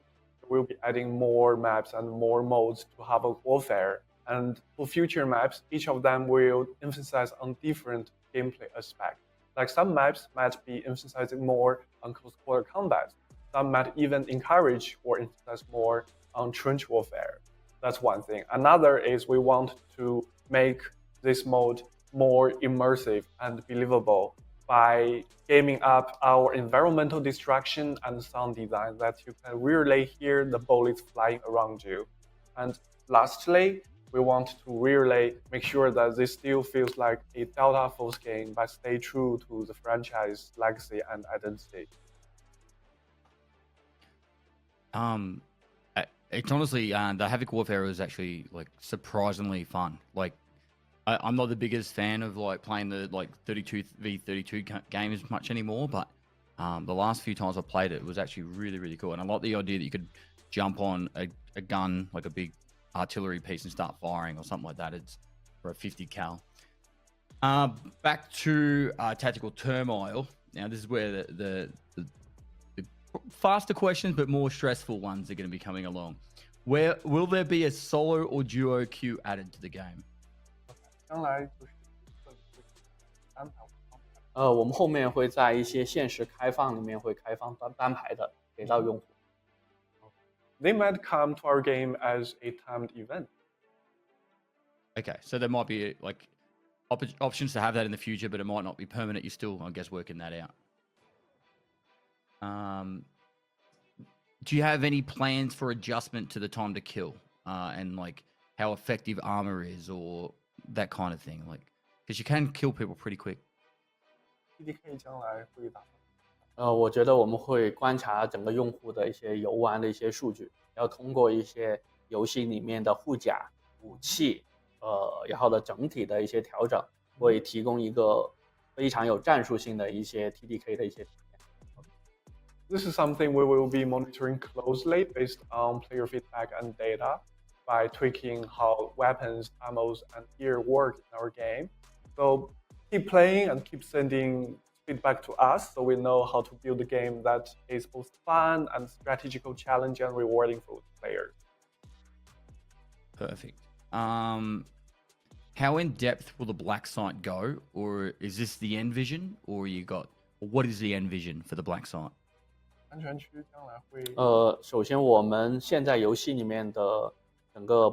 we'll be adding more maps and more modes to Havoc Warfare. And for future maps, each of them will emphasize on different gameplay aspects. Like some maps might be emphasizing more on close-quarter combat. Some might even encourage or emphasize more on trench warfare. That's one thing. Another is we want to make this mode more immersive and believable by gaming up our environmental destruction and sound design that you can really hear the bullets flying around you. And lastly, we want to really make sure that this still feels like a Delta Force game but stay true to the franchise legacy and identity. It's honestly the Havoc Warfare was actually like surprisingly fun. Like I'm not the biggest fan of like playing the like 32v32 games much anymore, but the last few times I played it was actually really cool, and I like the idea that you could jump on a gun, like a big artillery piece, and start firing or something like that. It's for a 50 cal. Back to Tactical Turmoil. Now this is where the faster questions but more stressful ones are going to be coming along. Where will there be a solo or duo queue added to the game? 将来就是安排我们后面会在一些限时开放里面会开放单排的给到用户。They might come to our game as a timed event. Okay, so there might be like options to have that in the future, but it might not be permanent. You're still, I guess, working that out. Do you have any plans for adjustment to the time to kill and like how effective armor is or that kind of thing? Like, because you can kill people pretty quick. TDK 将来会打我觉得我们会观察整个用户的一些游玩的一些数据，要通过一些游戏里面的护甲、武器，然后的整体的一些调整，会提供一个非常有战术性的一些 TDK 的一些体验。This is something we will be monitoring closely based on player feedback and data by tweaking how weapons, ammos, and gear work in our game. So keep playing and keep sending feedback to us so we know how to build a game that is both fun and strategical challenge and rewarding for players. Perfect. How in depth will the black site go, or is this the end vision, or what is the end vision for the black site? 安全区将来会首先我们现在游戏里面的整个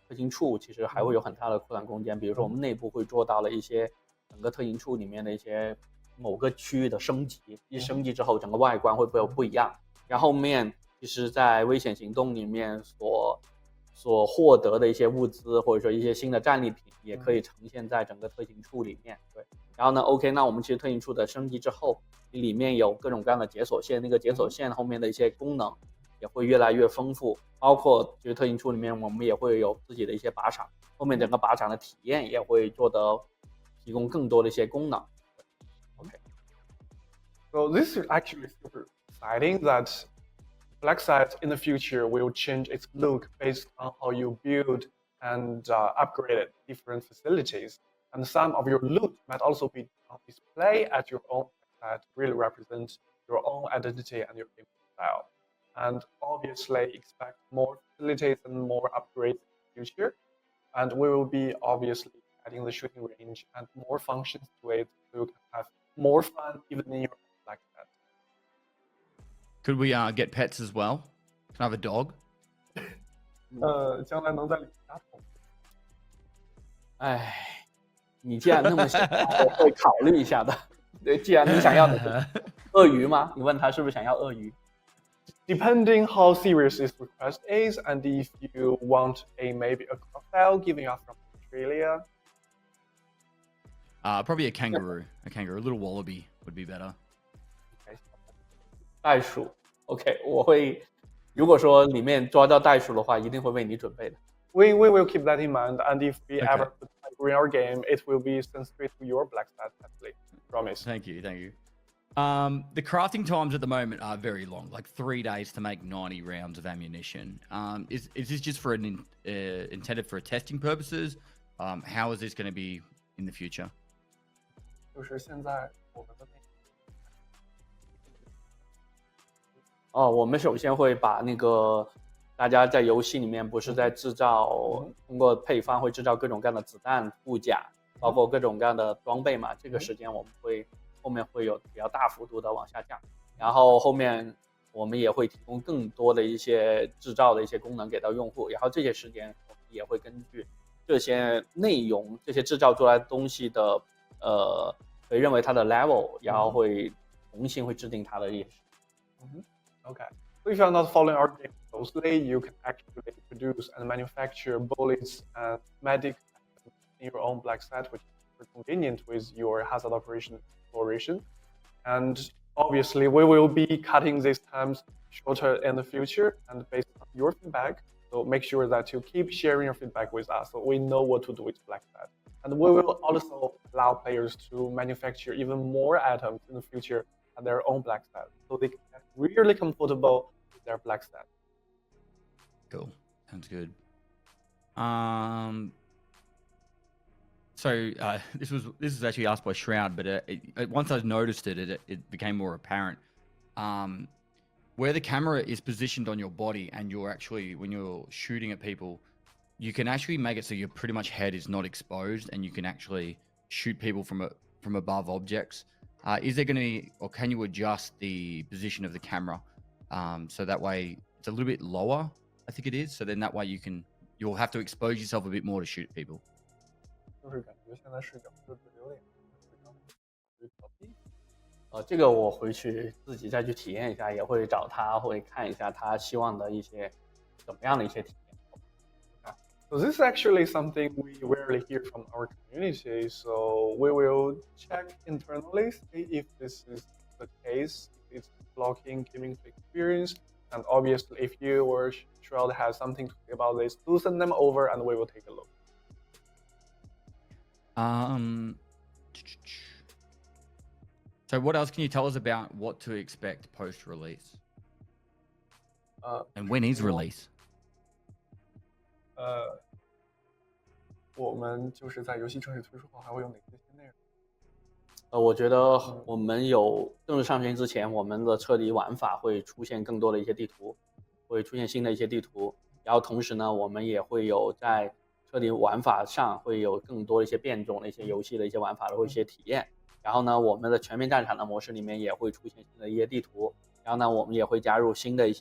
特勤处其实还会有很大的扩展空间，比如说我们内部会做到了一些整个特勤处里面的一些某个区域的升级，一升级之后整个外观会不会有不一样，然后后面其实在危险行动里面所获得的一些物资或者说一些新的战利品也可以呈现在整个特勤处里面。对，然后呢 OK， 那我们其实特勤处的升级之后里面有各种各样的解锁线，那个解锁线后面的一些功能也会越来越丰富，包括其实特勤处里面我们也会有自己的一些靶场，后面整个靶场的体验也会做得提供更多的一些功能。Okay. So this is actually super exciting that Black Site in the future will change its look based on how you build and upgrade different facilities. And some of your loot might also be on display at your own that really represents your own identity and your game style. And obviously expect more facilities and more upgrades in the future. And we will be obviously adding the shooting range and more functions to it so you can have more fun even in your like that. Could we get pets as well? Can I have a dog? 将来能在里面加宠。你既然那么想，我会考虑一下的。对，既然你想要的是鳄鱼吗？你问他是不是想要鳄鱼 Depending how serious this request is, and if you want maybe a crocodile giving up from Australia. Probably a kangaroo. A little wallaby would be better. 袋鼠 OK， 我会如果说里面抓到袋鼠的话，一定会为你准备的。We will keep that in mind, and if we ever put bring our game, it will be sent straight to your black stat, actually. Promise. Thank you. The crafting times at the moment are very long, like 3 days to make 90 rounds of ammunition. Is this just for intended for testing purposes? How is this going to be in the future? 就是现在我们的我们首先会把那个大家在游戏里面不是在制造，通过配方会制造各种各样的子弹、护甲，包括各种各样的装备嘛。这个时间我们后面会有比较大幅度的往下降，然后后面我们也会提供更多的一些制造的一些功能给到用户，然后这些时间我们也会根据这些内容、这些制造出来的东西的会认为它的 level， 然后会重新会制定它的一些。Okay. So if you are not following our game closely, you can actually produce and manufacture bullets and medic in your own black set, which is super convenient with your hazard operation exploration. And obviously, we will be cutting these times shorter in the future and based on your feedback. So make sure that you keep sharing your feedback with us so we know what to do with black set. And we will also allow players to manufacture even more items in the future at their own black set, so they can get really comfortable with their black set. Cool. Sounds good. So this was actually asked by Shroud, but once I noticed it became more apparent. Where the camera is positioned on your body, and you're actually, when you're shooting at people, you can actually make it so your pretty much head is not exposed, and you can actually shoot people from above objects. Is there going to be, or can you adjust the position of the camera so that way it's a little bit lower? I think it is. So then that way you'll have to expose yourself a bit more to shoot people. 就是感觉现在视角设置有点逃避。这个我回去自己再去体验一下，也会找他会看一下他希望的一些怎么样的一些体验。So this is actually something we rarely hear from our community. So we will check internally, see if this is the case, if it's blocking gaming experience. And obviously, if you or Shroud has something to say about this, do send them over and we will take a look. So what else can you tell us about what to expect post-release? And when is release? 我们就是在游戏正式推出后还会有哪些新内容？我觉得我们有正式上线之前，我们的彻底玩法会出现更多的一些地图，会出现新的一些地图。然后同时呢，我们也会有在彻底玩法上会有更多一些变种的一些游戏的一些玩法的一些体验。然后呢，我们的全面战场的模式里面也会出现新的一些地图。然后呢，我们也会加入新的一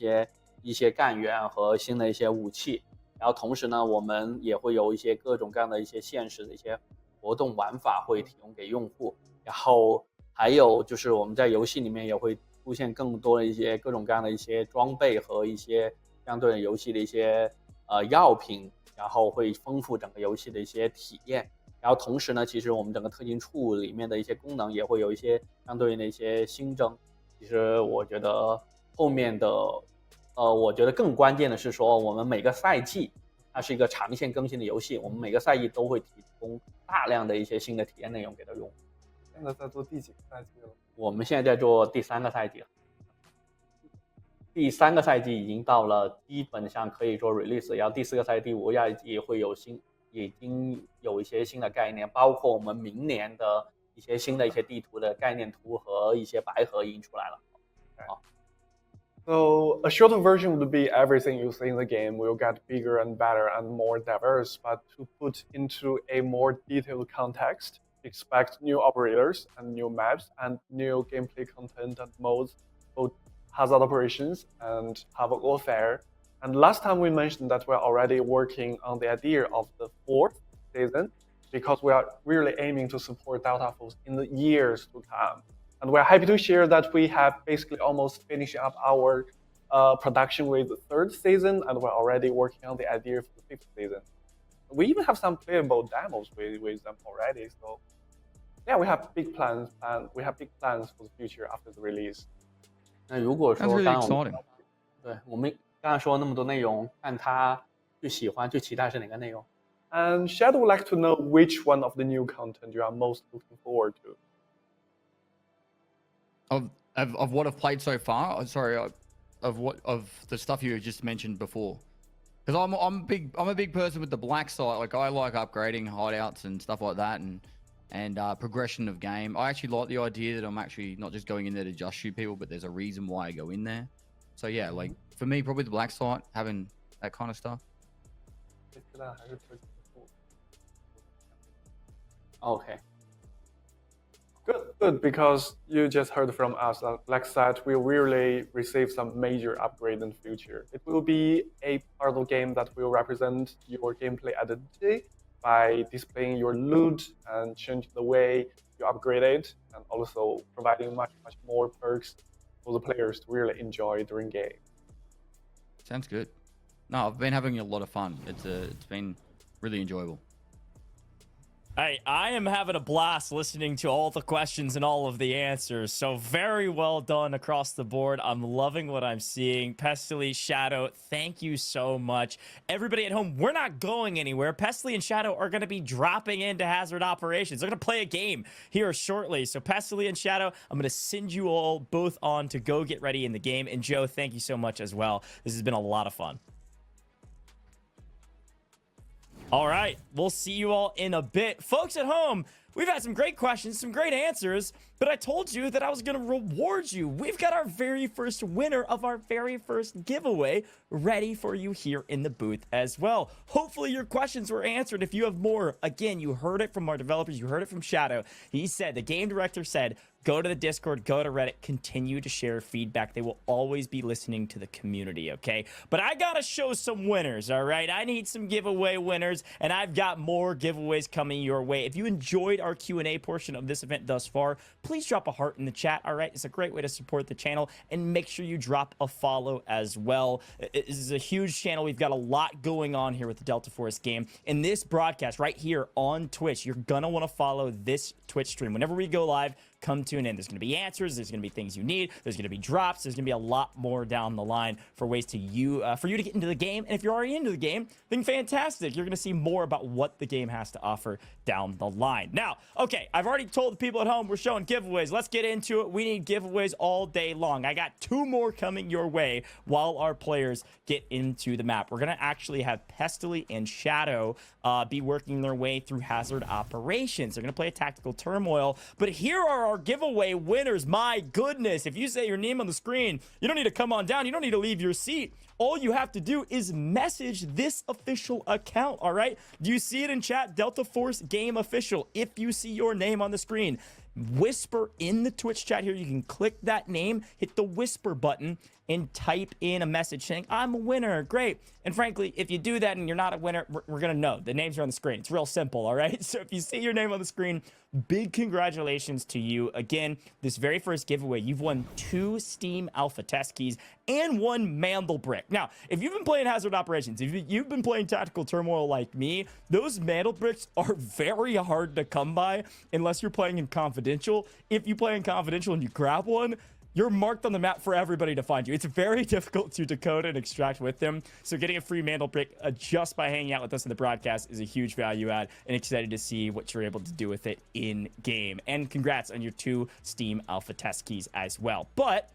些干员和新的一些武器。然后同时呢，我们也会有一些各种各样的一些现实的一些活动玩法会提供给用户。然后还有就是我们在游戏里面也会出现更多的一些各种各样的一些装备和一些相对的游戏的一些药品，然后会丰富整个游戏的一些体验。然后同时呢，其实我们整个特勤处里面的一些功能也会有一些相对应的一些新增。其实我觉得后面的我觉得更关键的是说，我们每个赛季它是一个长线更新的游戏，我们每个赛季都会提供大量的一些新的体验内容给到用户。现在在做第几个赛季了？我们现在在做第3个赛季了。第3个赛季已经到了基本上可以做 release， 然后第4个赛季、第5个赛季会有已经有一些新的概念，包括我们明年的一些新的一些地图的概念图和一些白盒已经出来了。So a shorter version would be everything you see in the game will get bigger and better and more diverse, but to put into a more detailed context, expect new operators and new maps and new gameplay content and modes, both hazard operations and havoc warfare. And last time we mentioned that we're already working on the idea of the 4th season because we are really aiming to support Delta Force in the years to come. And we're happy to share that we have basically almost finished up our production with the 3rd season, and we're already working on the idea for the 5th season. We even have some playable demos with them already. So yeah, we have big plans, and we have big plans for the future after the release. 那如果说 That's really 刚刚 exciting. 对我们刚才说那么多内容，看他最喜欢、最期待是哪个内容？ And Shadow would like to know which one of the new content you are most looking forward to. Of what I've played so far. Sorry, of the stuff you just mentioned before. Because I'm a big person with the black side. Like I like upgrading hideouts and stuff like that, and progression of game. I actually like the idea that I'm actually not just going in there to just shoot people, but there's a reason why I go in there. So yeah, like for me, probably the black site, having that kind of stuff. OK， Good, because you just heard from us that Black Site will really receive some major upgrade in the future. It will be a part of the game that will represent your gameplay identity by displaying your loot and changing the way you upgrade it, and also providing much more perks for the players to really enjoy during game. Sounds good. No, I've been having a lot of fun. It's been really enjoyable. I am having a blast listening to all the questions and all of the answers. So very well done across the board. I'm loving what I'm seeing. Pestily, Shadow, thank you so much. Everybody at home, we're not going anywhere. Pestily and Shadow are going to be dropping into Hazard Operations. They're going to play a game here shortly. So Pestily and Shadow, I'm going to send you all both on to go get ready in the game. And Joe, thank you so much as well. This has been a lot of fun. All right, we'll see you all in a bit. Folks at home, we've had some great questions, some great answers, but I told you that I was going to reward you. We've got our very first winner of our very first giveaway ready for you here in the booth as well. Hopefully your questions were answered. If you have more, again, you heard it from our developers, you heard it from Shadow. He said, the game director said, go to the Discord, go to Reddit, continue to share feedback. They will always be listening to the community, okay? But I gotta show some winners, all right? I need some giveaway winners, and I've got more giveaways coming your way. If you enjoyed our Q&A portion of this event thus far, please drop a heart in the chat, all right? It's a great way to support the channel, and make sure you drop a follow as well. This is a huge channel. We've got a lot going on here with the Delta Force game. In this broadcast right here on Twitch, you're gonna wanna follow this Twitch stream. Whenever we go live, come tune in. There's going to be answers. There's going to be things you need. There's going to be drops. There's going to be a lot more down the line for ways for you to get into the game. And if you're already into the game, then fantastic. You're going to see more about what the game has to offer down the line. Now, okay, I've already told the people at home we're showing giveaways. Let's get into it. We need giveaways all day long. I got 2 more coming your way while our players get into the map. We're going to actually have Pestily and Shadow be working their way through Hazard Operations. They're going to play a Tactical Turmoil. But here are our giveaway winners. My goodness, if you say your name on the screen, you don't need to come on down. You don't need to leave your seat. All you have to do is message this official account, all right? Do you see it in chat? Delta Force Game Official. If you see your name on the screen, whisper in the Twitch chat here. You can click that name, hit the whisper button, and type in a message saying, I'm a winner. Great. And frankly, if you do that and you're not a winner, we're going to know. The names are on the screen. It's real simple, all right? So if you see your name on the screen, big congratulations to you. Again, this very first giveaway, you've won 2 Steam Alpha test keys and 1 Mandel brick. Now, if you've been playing Hazard Operations, if you've been playing Tactical Turmoil like me, those Mandel bricks are very hard to come by unless you're playing in Confidential. If you play in Confidential and you grab one, you're marked on the map for everybody to find you. It's very difficult to decode and extract with them. So getting a free Mandel brick just by hanging out with us in the broadcast is a huge value add, and excited to see what you're able to do with it in game. And congrats on your 2 Steam Alpha test keys as well. But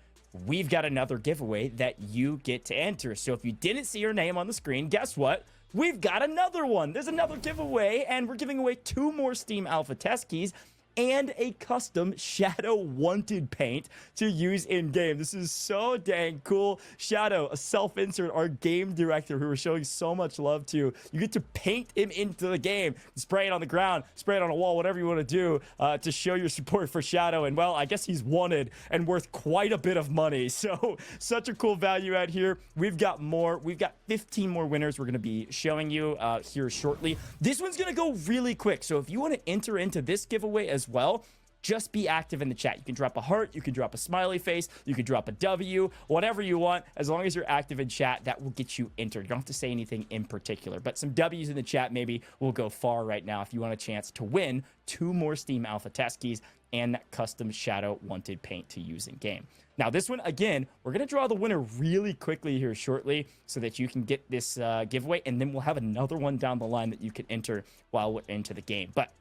we've got another giveaway that you get to enter. So if you didn't see your name on the screen, guess what? We've got another one. There's another giveaway, and we're giving away 2 more Steam Alpha test keys and a custom Shadow Wanted paint to use in-game. This is so dang cool. Shadow, a self-insert, our game director, who we're showing so much love to. You get to paint him into the game. Spray it on the ground, spray it on a wall, whatever you want to do to show your support for Shadow. And, well, I guess he's wanted and worth quite a bit of money. So, such a cool value add here. We've got more. We've got 15 more winners we're going to be showing you here shortly. This one's going to go really quick. So, if you want to enter into this giveaway as well, just be active in the chat. You can drop a heart, you can drop a smiley face, you can drop a W, whatever you want. As long as you're active in chat, that will get you entered. You don't have to say anything in particular, but some W's in the chat maybe will go far right now if you want a chance to win 2 more Steam Alpha test keys and that custom Shadow Wanted paint to use in game. Now, this one, again, we're going to draw the winner really quickly here shortly so that you can get this giveaway, and then we'll have another one down the line that you can enter while we're into the game. But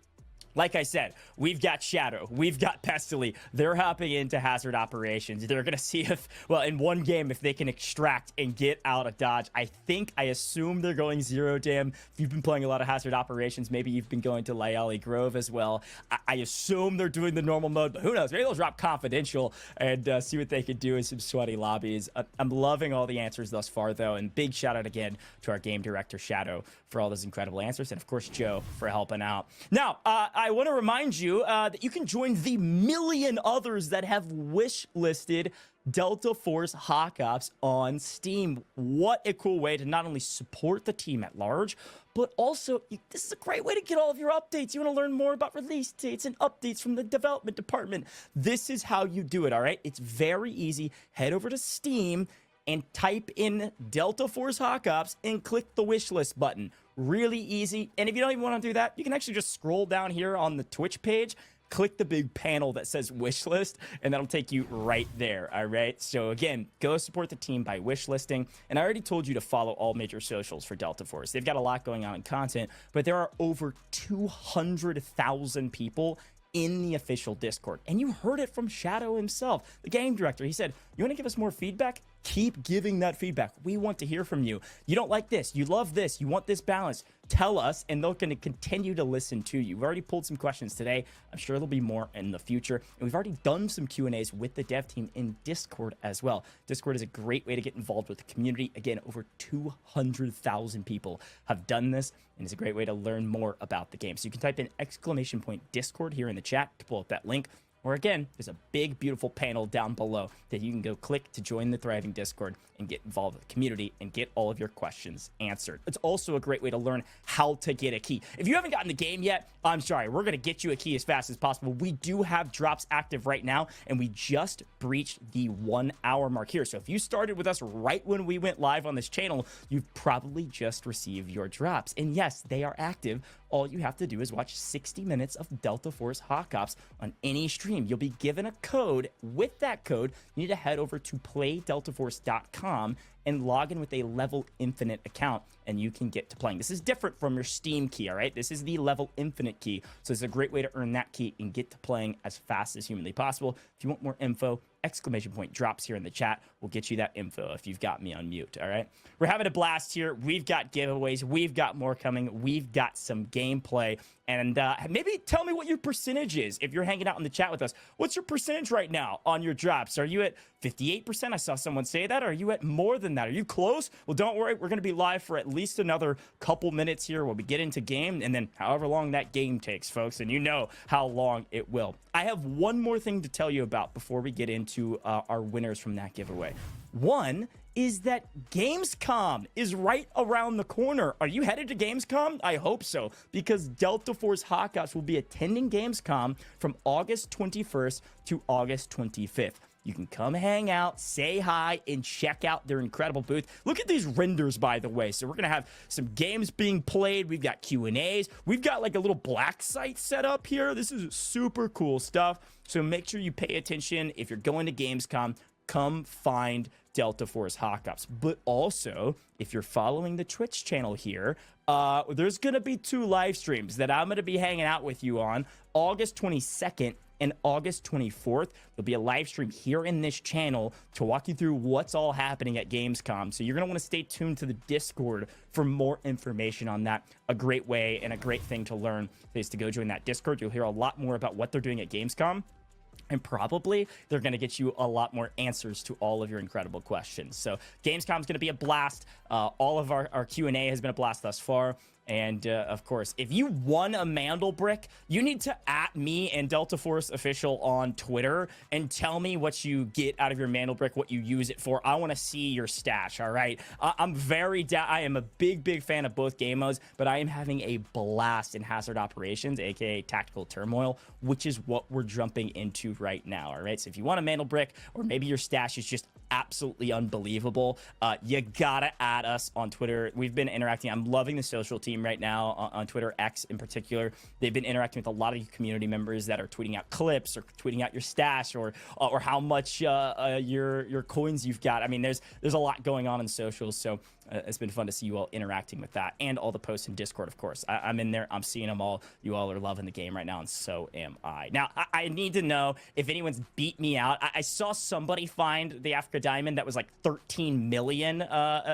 like I said, we've got Shadow, we've got Pestily. They're hopping into hazard operations. They're going to see if, well, in one game, if they can extract and get out of dodge. I assume they're going 0 dam. If you've been playing a lot of hazard operations, maybe you've been going to Lyali Grove as well. I assume they're doing the normal mode, but who knows? Maybe they'll drop confidential and see what they can do in some sweaty lobbies. I'm loving all the answers thus far, though, and big shout out again to our game director, Shadow, for all those incredible answers, and of course, Joe for helping out. Now, I want to remind you that you can join the million others that have wish listed Delta Force Hawk Ops on Steam. What a cool way to not only support the team at large, but also this is a great way to get all of your updates. You want to learn more about release dates and updates from the development department. This is how you do it, all right? It's very easy. Head over to Steam and type in Delta Force Hawk Ops and click the wish list button. Really easy. And if you don't even want to do that, you can actually just scroll down here on the Twitch page, click the big panel that says wish list, and that'll take you right there. All right. So again, go support the team by wish listing. And I already told you to follow all major socials for Delta Force. They've got a lot going on in content, but there are over 200,000 people in the official Discord. And you heard it from Shadow himself, the game director. He said, you want to give us more feedback? Keep giving that feedback. We want to hear from you. You don't like this. You love this. You want this balance. Tell us, and they're going to continue to listen to you. We've already pulled some questions today. I'm sure there'll be more in the future. And we've already done some Q&As with the dev team in Discord as well. Discord is a great way to get involved with the community. Again, over 200,000 people have done this, and it's a great way to learn more about the game. So you can type in !Discord here in the chat to pull up that link. Or again, there's a big, beautiful panel down below that you can go click to join the thriving Discord and get involved with the community and get all of your questions answered. It's also a great way to learn how to get a key. If you haven't gotten the game yet, I'm sorry, we're going to get you a key as fast as possible. We do have drops active right now, and we just breached the 1 hour mark here. So if you started with us right when we went live on this channel, you've probably just received your drops. And yes, they are active. All you have to do is watch 60 minutes of Delta Force Hawk Ops on any stream. You'll be given a code. With that code, you need to head over to playdeltaforce.com and log in with a Level Infinite account, and you can get to playing. This is different from your Steam key, all right? This is the Level Infinite key, so it's a great way to earn that key and get to playing as fast as humanly possible. If you want more info, !drops here in the chat. We'll get you that info if you've got me on mute, all right? We're having a blast here. We've got giveaways. We've got more coming. We've got some gameplay. And maybe tell me what your percentage is if you're hanging out in the chat with us. What's your percentage right now on your drops? Are you at 58%? I saw someone say that. Are you at more than that? Are you close? Well, don't worry. We're going to be live for at least another couple minutes here while we get into game, and then however long that game takes, folks. And you know how long it will. I have one more thing to tell you about before we get into our winners from that giveaway. One is that Gamescom is right around the corner. Are you headed to Gamescom? I hope so, because Delta Force Hawk Ops will be attending Gamescom from August 21st to August 25th. You can come hang out, say hi, and check out their incredible booth. Look at these renders, by the way. So we're going to have some games being played. We've got Q&As. We've got like a little black site set up here. This is super cool stuff. So make sure you pay attention. If you're going to Gamescom, come find Delta Force Hawk Ops. But also, if you're following the Twitch channel here, there's going to be 2 live streams that I'm going to be hanging out with you on August 22nd and August 24th. There'll be a live stream here in this channel to walk you through what's all happening at Gamescom. So you're going to want to stay tuned to the Discord for more information on that. A great way and a great thing to learn is to go join that Discord. You'll hear a lot more about what they're doing at Gamescom. And probably they're going to get you a lot more answers to all of your incredible questions. So Gamescom is going to be a blast. All of our Q&A has been a blast thus far. And of course, if you won a Mandel brick, you need to @ me and Delta Force Official on Twitter and tell me what you get out of your Mandel brick, what you use it for. I want to see your stash, all right? I'm very down. I am a big fan of both game modes, but I am having a blast in Hazard Operations, aka Tactical Turmoil, which is what we're jumping into right now, all right? So if you want a Mandel brick, or maybe your stash is just absolutely unbelievable, you gotta add us on Twitter. We've been interacting. I'm loving the social team right now on Twitter, X in particular. They've been interacting with a lot of you community members that are tweeting out clips or tweeting out your stash or how much your coins you've got. I mean, there's a lot going on in socials, so it's been fun to see you all interacting with that, and all the posts in Discord, of course. I'm in there. I'm seeing them all. You all are loving the game right now, and so am I. Now, I need to know if anyone's beat me out. I saw somebody find the Africa Diamond that was like 13 million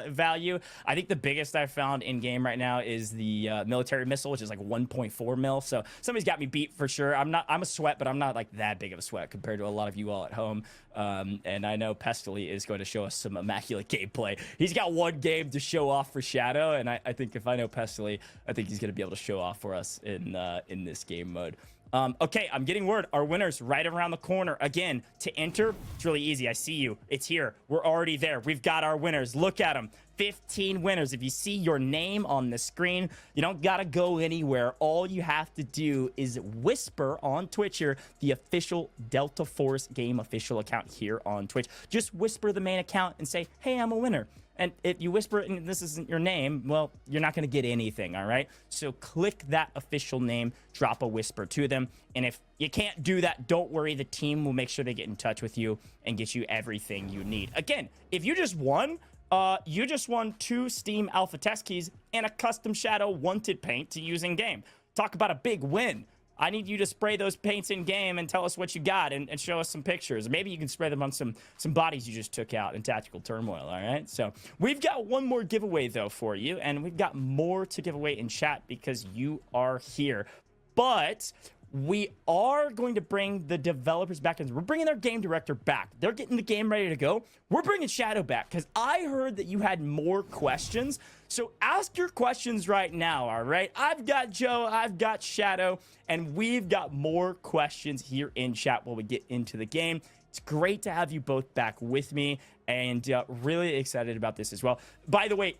value. I think the biggest I found in game right now is the military missile, which is like 1.4 mil. So somebody's got me beat for sure. I'm a sweat, but I'm not like that big of a sweat compared to a lot of you all at home. And I know Pestily is going to show us some immaculate gameplay. He's got one game to show off for Shadow, and I think if I know Pestily, I think he's going to be able to show off for us in this game mode. Okay, I'm getting word. Our winner's right around the corner. Again, to enter, it's really easy. I see you. It's here. We're already there. We've got our winners. Look at them. 15 winners. If you see your name on the screen, you don't gotta go anywhere. All you have to do is whisper on Twitch here, the official Delta Force game official account here on Twitch. Just whisper the main account and say, hey, I'm a winner. And if you whisper it and this isn't your name, well, you're not going to get anything, all right? So click that official name, drop a whisper to them. And if you can't do that, don't worry. The team will make sure to get in touch with you and get you everything you need. Again, if you just won 2 Steam Alpha Test keys and a custom Shadow Wanted paint to use in game. Talk about a big win. I need you to spray those paints in game and tell us what you got and show us some pictures. Maybe you can spray them on some bodies you just took out in Tactical Turmoil, all right? So we've got one more giveaway, though, for you, and we've got more to give away in chat because you are here. But we are going to bring the developers back, and we're bringing their game director back. They're getting the game ready to go. We're bringing Shadow back because I heard that you had more questions. So ask your questions right now, all right? I've got Joe, I've got Shadow, and we've got more questions here in chat while we get into the game. It's great to have you both back with me, and really excited about this as well. By the way,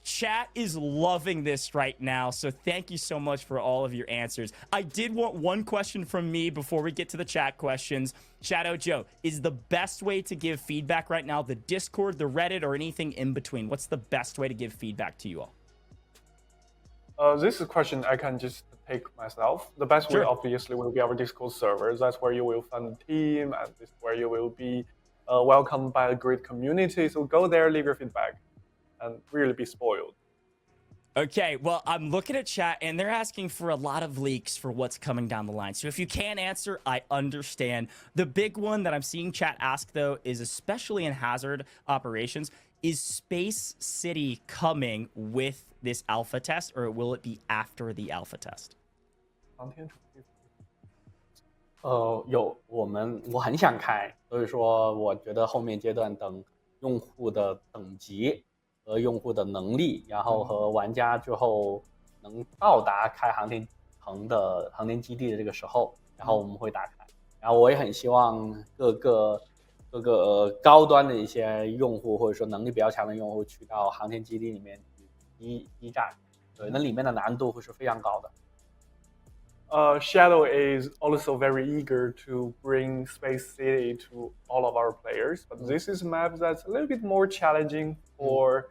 chat is loving this right now, so thank you so much for all of your answers. I did want one question from me before we get to the chat questions. Shadow Joe, is the best way to give feedback right now the Discord, the Reddit, or anything in between? What's the best way to give feedback to you all? This is a question I can just take myself. The best way, obviously, will be our Discord servers. That's where you will find the team, and this is where you will be welcomed by a great community. So go there, leave your feedback, and really be spoiled. Okay, well, I'm looking at chat, and they're asking for a lot of leaks for what's coming down the line. So if you can't answer, I understand. The big one that I'm seeing chat ask, though, is especially in Hazard Operations, is Space City coming with this alpha test, or will it be after the alpha test? 我很想开，所以说我觉得后面阶段等用户的等级和用户的能力，然后和玩家最后能到达开航天城的航天基地的这个时候，然后我们会打开。然后我也很希望各个高端的一些用户或者说能力比较强的用户去到航天基地里面去激战，对，那里面的难度会是非常高的。Shadow is also very eager to bring Space City to all of our players, but this is a map that's a little bit more challenging for,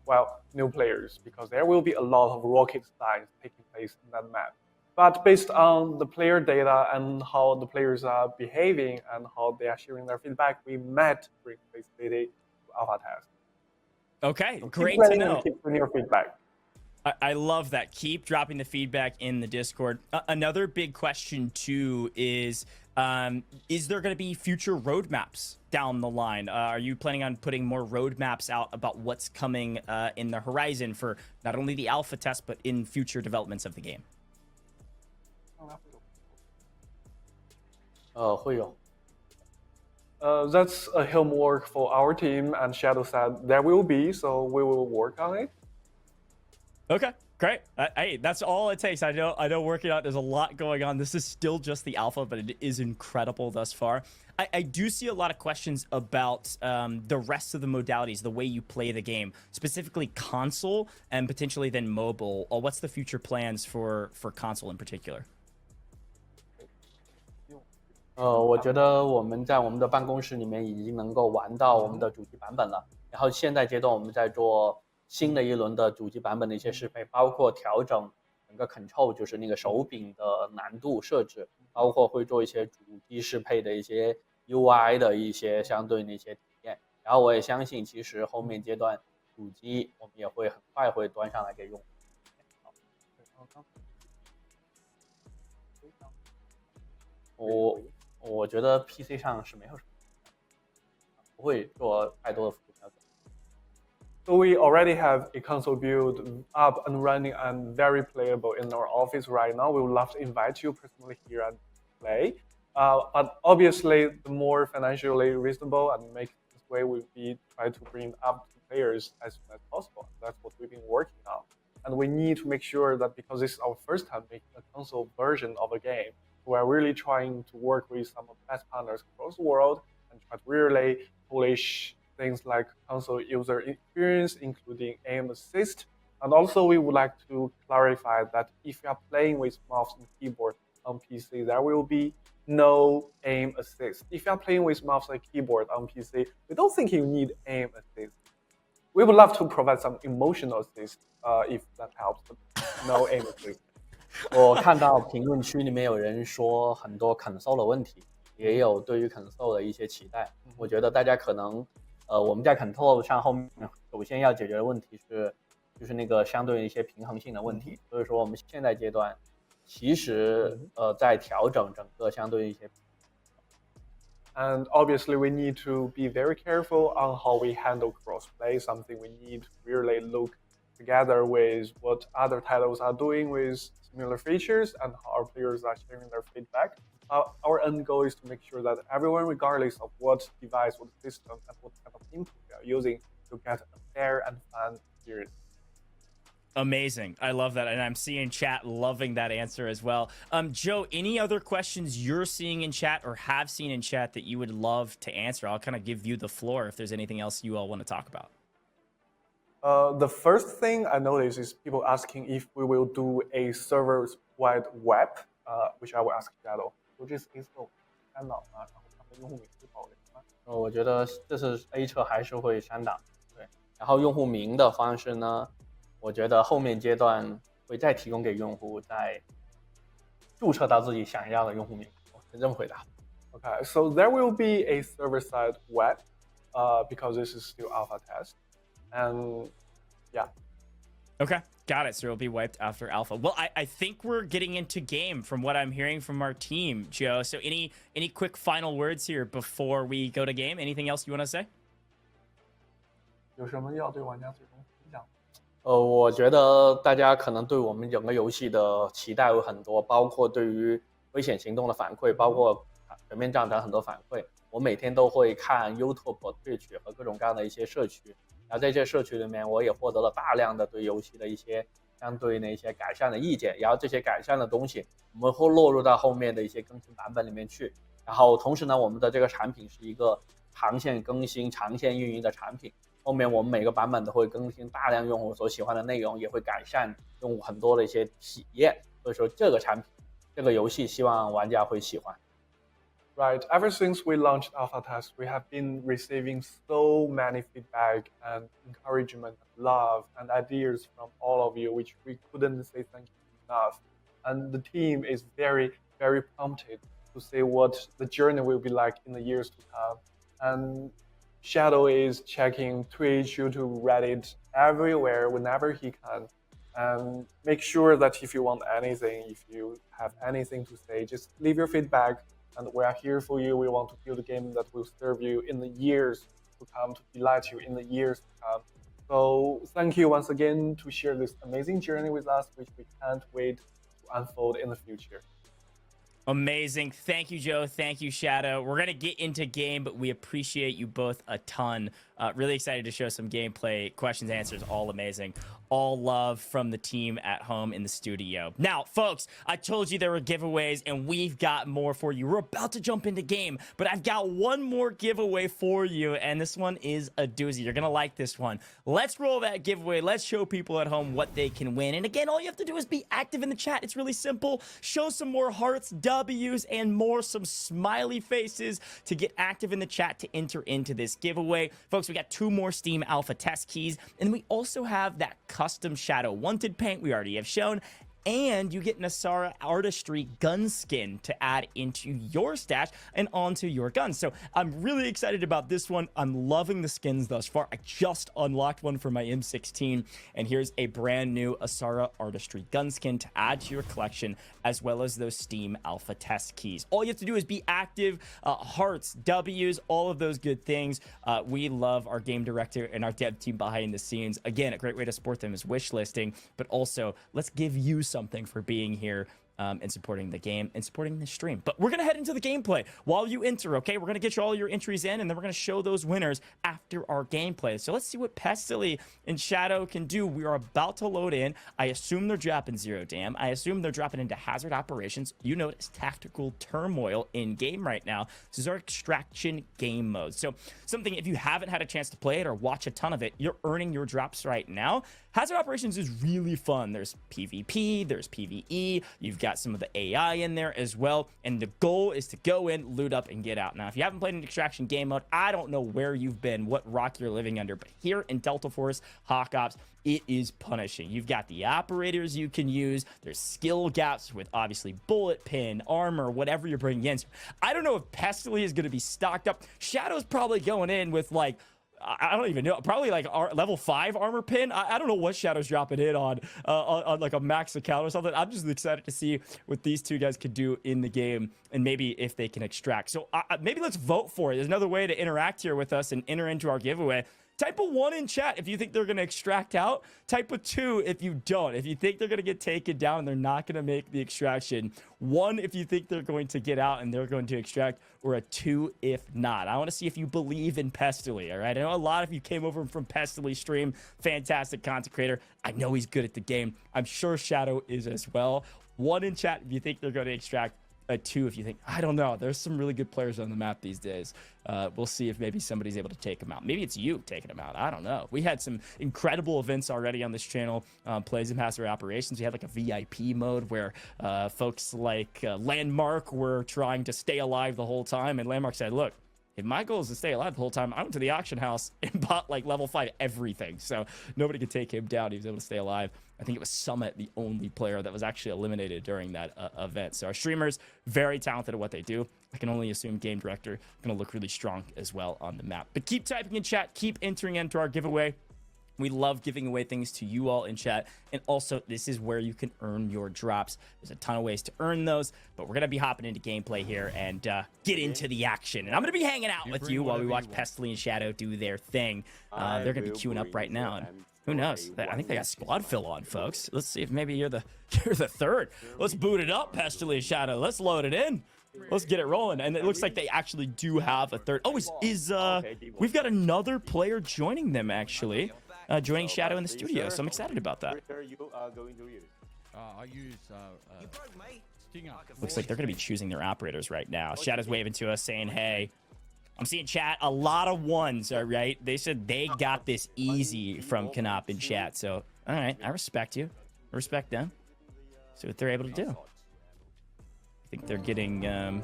well, new players, because there will be a lot of rocket science taking place in that map. But based on the player data and how the players are behaving and how they are sharing their feedback, we might bring Space City to Alpha Test. Okay, So great to know. Keep sending your feedback. I love that. Keep dropping the feedback in the Discord. Another big question, too, is there going to be future roadmaps down the line? Are you planning on putting more roadmaps out about what's coming in the horizon for not only the alpha test, but in future developments of the game? 会有。That's a homework for our team, and Shadow said there will be, so we will work on it. Okay, Great. Hey, that's all it takes. I know working out, there's a lot going on. This is still just the alpha, but it is incredible thus far. I do see a lot of questions about the rest of the modalities, the way you play the game, specifically console and potentially then mobile. Or what's the future plans for console in particular? 我觉得我们在我们的办公室里面已经能够玩到我们的主机版本了。然后现在阶段我们在做新的一轮的主机版本的一些适配，包括调整整个 control， 就是那个手柄的难度设置，包括会做一些主机适配的一些 UI 的一些相对的一些体验。然后我也相信，其实后面阶段主机我们也会很快会端上来给用户。我觉得 PC 上是没有什么，不会做太多的辅助调整。So we already have a console build up and running and very playable in our office right now. We would love to invite you personally here and play. But obviously, the more financially reasonable and make this way will be try to bring up to players as soon as possible. That's what we've been working on. And we need to make sure that because this is our first time making a console version of a game, we're really trying to work with some of the best partners across the world and try to really polish things like console user experience, including aim assist. And also, we would like to clarify that if you are playing with mouse and keyboard on PC, there will be no aim assist. If you are playing with mouse and keyboard on PC, we don't think you need aim assist. We would love to provide some emotional assist if that helps, but no aim assist. 我看到评论区里面有人说很多 console 的问题，也有对于 console 的一些期待。我觉得大家可能，我们在 console 上后面首先要解决的问题就是那个相对的一些平衡性的问题。所以说我们现在阶段其实在调整整个相对的一些。And obviously, we need to be very careful on how we handle crossplay. Something we need to really look together with what other titles are doing with similar features and how our players are sharing their feedback. Our end goal is to make sure that everyone, regardless of what device, what system, and what kind of input they are using, to get a fair and fun experience. Amazing. I love that. And I'm seeing chat loving that answer as well. Joe, any other questions you're seeing in chat or have seen in chat that you would love to answer? I'll kind of give you the floor if there's anything else you all want to talk about. The first thing I noticed is people asking if we will do a server-wide web, which I will ask Shadow. So this is 看到吗？然后他们用户名字保留吗？我觉得这是 A 测还是会删档，对。然后用户名的方式呢，我觉得后面阶段会再提供给用户，再注册到自己想要的用户名。我是这么回答。Okay, so there will be a server-side web, because this is still alpha test, and yeah. Okay, got it. So it'll be wiped after alpha. Well, I think we're getting into game from what I'm hearing from our team, Joe. So any quick final words here before we go to game? Anything else you want to say? 有什么要对玩家最终分享？我觉得大家可能对我们整个游戏的期待有很多，包括对于危险行动的反馈，包括全面战场很多反馈。我每天都会看 YouTube、Twitch 和各种各样的一些社区，然后在这些社区里面，我也获得了大量的对游戏的一些相对的一些改善的意见，然后这些改善的东西，我们会落入到后面的一些更新版本里面去。然后同时呢，我们的这个产品是一个长线更新、长线运营的产品。后面我们每个版本都会更新大量用户所喜欢的内容，也会改善用户很多的一些体验。所以说，这个产品、这个游戏，希望玩家会喜欢。Right. Ever since we launched alpha test, we have been receiving so many feedback and encouragement, love, and ideas from all of you, which we couldn't say thank you enough. And the team is very, very pumped to see what the journey will be like in the years to come. And Shadow is checking Twitch, YouTube, Reddit, everywhere whenever he can. And make sure that if you want anything, if you have anything to say, just leave your feedback. And we are here for you. We want to build a game that will serve you in the years to come, to delight you in the years to come. So thank you once again to share this amazing journey with us, which we can't wait to unfold in the future. Amazing. Thank you, Joe. Thank you, Shadow. We're going to get into game, but we appreciate you both a ton. Really excited to show some gameplay, questions, answers, all amazing. all love from the team at home in the studio. Now, folks, I told you there were giveaways, and we've got more for you. We're about to jump into game, but I've got one more giveaway for you, and this one is a doozy. You're gonna like this one. Let's roll that giveaway. Let's show people at home what they can win. And again, all you have to do is be active in the chat. It's really simple. Show some more hearts, W's, and more some smiley faces to get active in the chat to enter into this giveaway. Folks, we got 2 more Steam Alpha test keys, and we also have that custom Shadow Wanted paint we already have shown, and you get an Asara Artistry gun skin to add into your stash and onto your gun. So I'm really excited about this one. I'm loving the skins thus far. I just unlocked one for my M16, and here's a brand new Asara Artistry gun skin to add to your collection, as well as those Steam Alpha test keys. All you have to do is be active, hearts, W's, all of those good things. We love our game director and our dev team behind the scenes. Again, a great way to support them is wish listing, but also let's give you something for being here and supporting the game and supporting the stream. But we're gonna head into the gameplay while you enter, okay? We're gonna get you all your entries in, and then we're gonna show those winners after our gameplay. So let's see what Pestily and Shadow can do. We are about to load in. I assume they're dropping Zero Dam. I assume they're dropping into Hazard Operations. You know it's Tactical Turmoil in game right now. This is our extraction game mode. So something, if you haven't had a chance to play it or watch a ton of it, you're earning your drops right now. Hazard Operations is really fun. There's PvP, there's PvE, you've got some of the AI in there as well, and the goal is to go in, loot up, and get out. Now, if you haven't played an extraction game mode, I don't know where you've been, what rock you're living under, but here in Delta Force, Hawk Ops, it is punishing. You've got the operators you can use. There's skill gaps with obviously bullet, pin, armor, whatever you're bringing in. So I don't know if Pestily is going to be stocked up. Shadow's probably going in with like, I don't even know, probably like level 5 armor pin. I don't know what Shadow's dropping in on like a max account or something. I'm just excited to see what these two guys could do in the game, and maybe if they can extract. So maybe let's vote for it. There's another way to interact here with us and enter into our giveaway. Type a 1 in chat if you think they're going to extract out. Type a 2 if you don't. If you think they're going to get taken down and they're not going to make the extraction. 1 if you think they're going to get out and they're going to extract, or a 2 if not. I want to see if you believe in Pestily, all right? I know a lot of you came over from Pestily stream. Fantastic content creator. I know he's good at the game. I'm sure Shadow is as well. 1 in chat if you think they're going to extract. A 2 if you think, I don't know, there's some really good players on the map these days. We'll see if maybe somebody's able to take them out. Maybe it's you taking them out. I don't know. We had some incredible events already on this channel. Plays and Hazard Operations. We had like a VIP mode where folks like Landmark were trying to stay alive the whole time, and Landmark said, look, if my goal is to stay alive the whole time, I went to the auction house and bought like level 5 everything. So nobody could take him down. He was able to stay alive. I think it was Summit, the only player that was actually eliminated during that event. So our streamers, very talented at what they do. I can only assume game director going to look really strong as well on the map. But keep typing in chat. Keep entering into our giveaway. We love giving away things to you all in chat. And also, this is where you can earn your drops. There's a ton of ways to earn those, but we're going to be hopping into gameplay here and get into the action. And I'm going to be hanging out with you while we watch Pestily and Shadow do their thing. They're going to be queuing up right now. And who knows? I think they got squad fill on, folks. Let's see if maybe you're the third. Let's boot it up, Pestily and Shadow. Let's load it in. Let's get it rolling. And it looks like they actually do have a third. Oh, we've got another player joining them, actually. Joining Shadow in the studio, so I'm excited about that. I use Stinger. Looks like they're going to be choosing their operators right now. Shadow's waving to us saying, hey. I'm seeing chat, a lot of 1s, all right? They said they got this easy from Canop in chat. So, all right, I respect you. I respect them. See what they're able to do. I think they're getting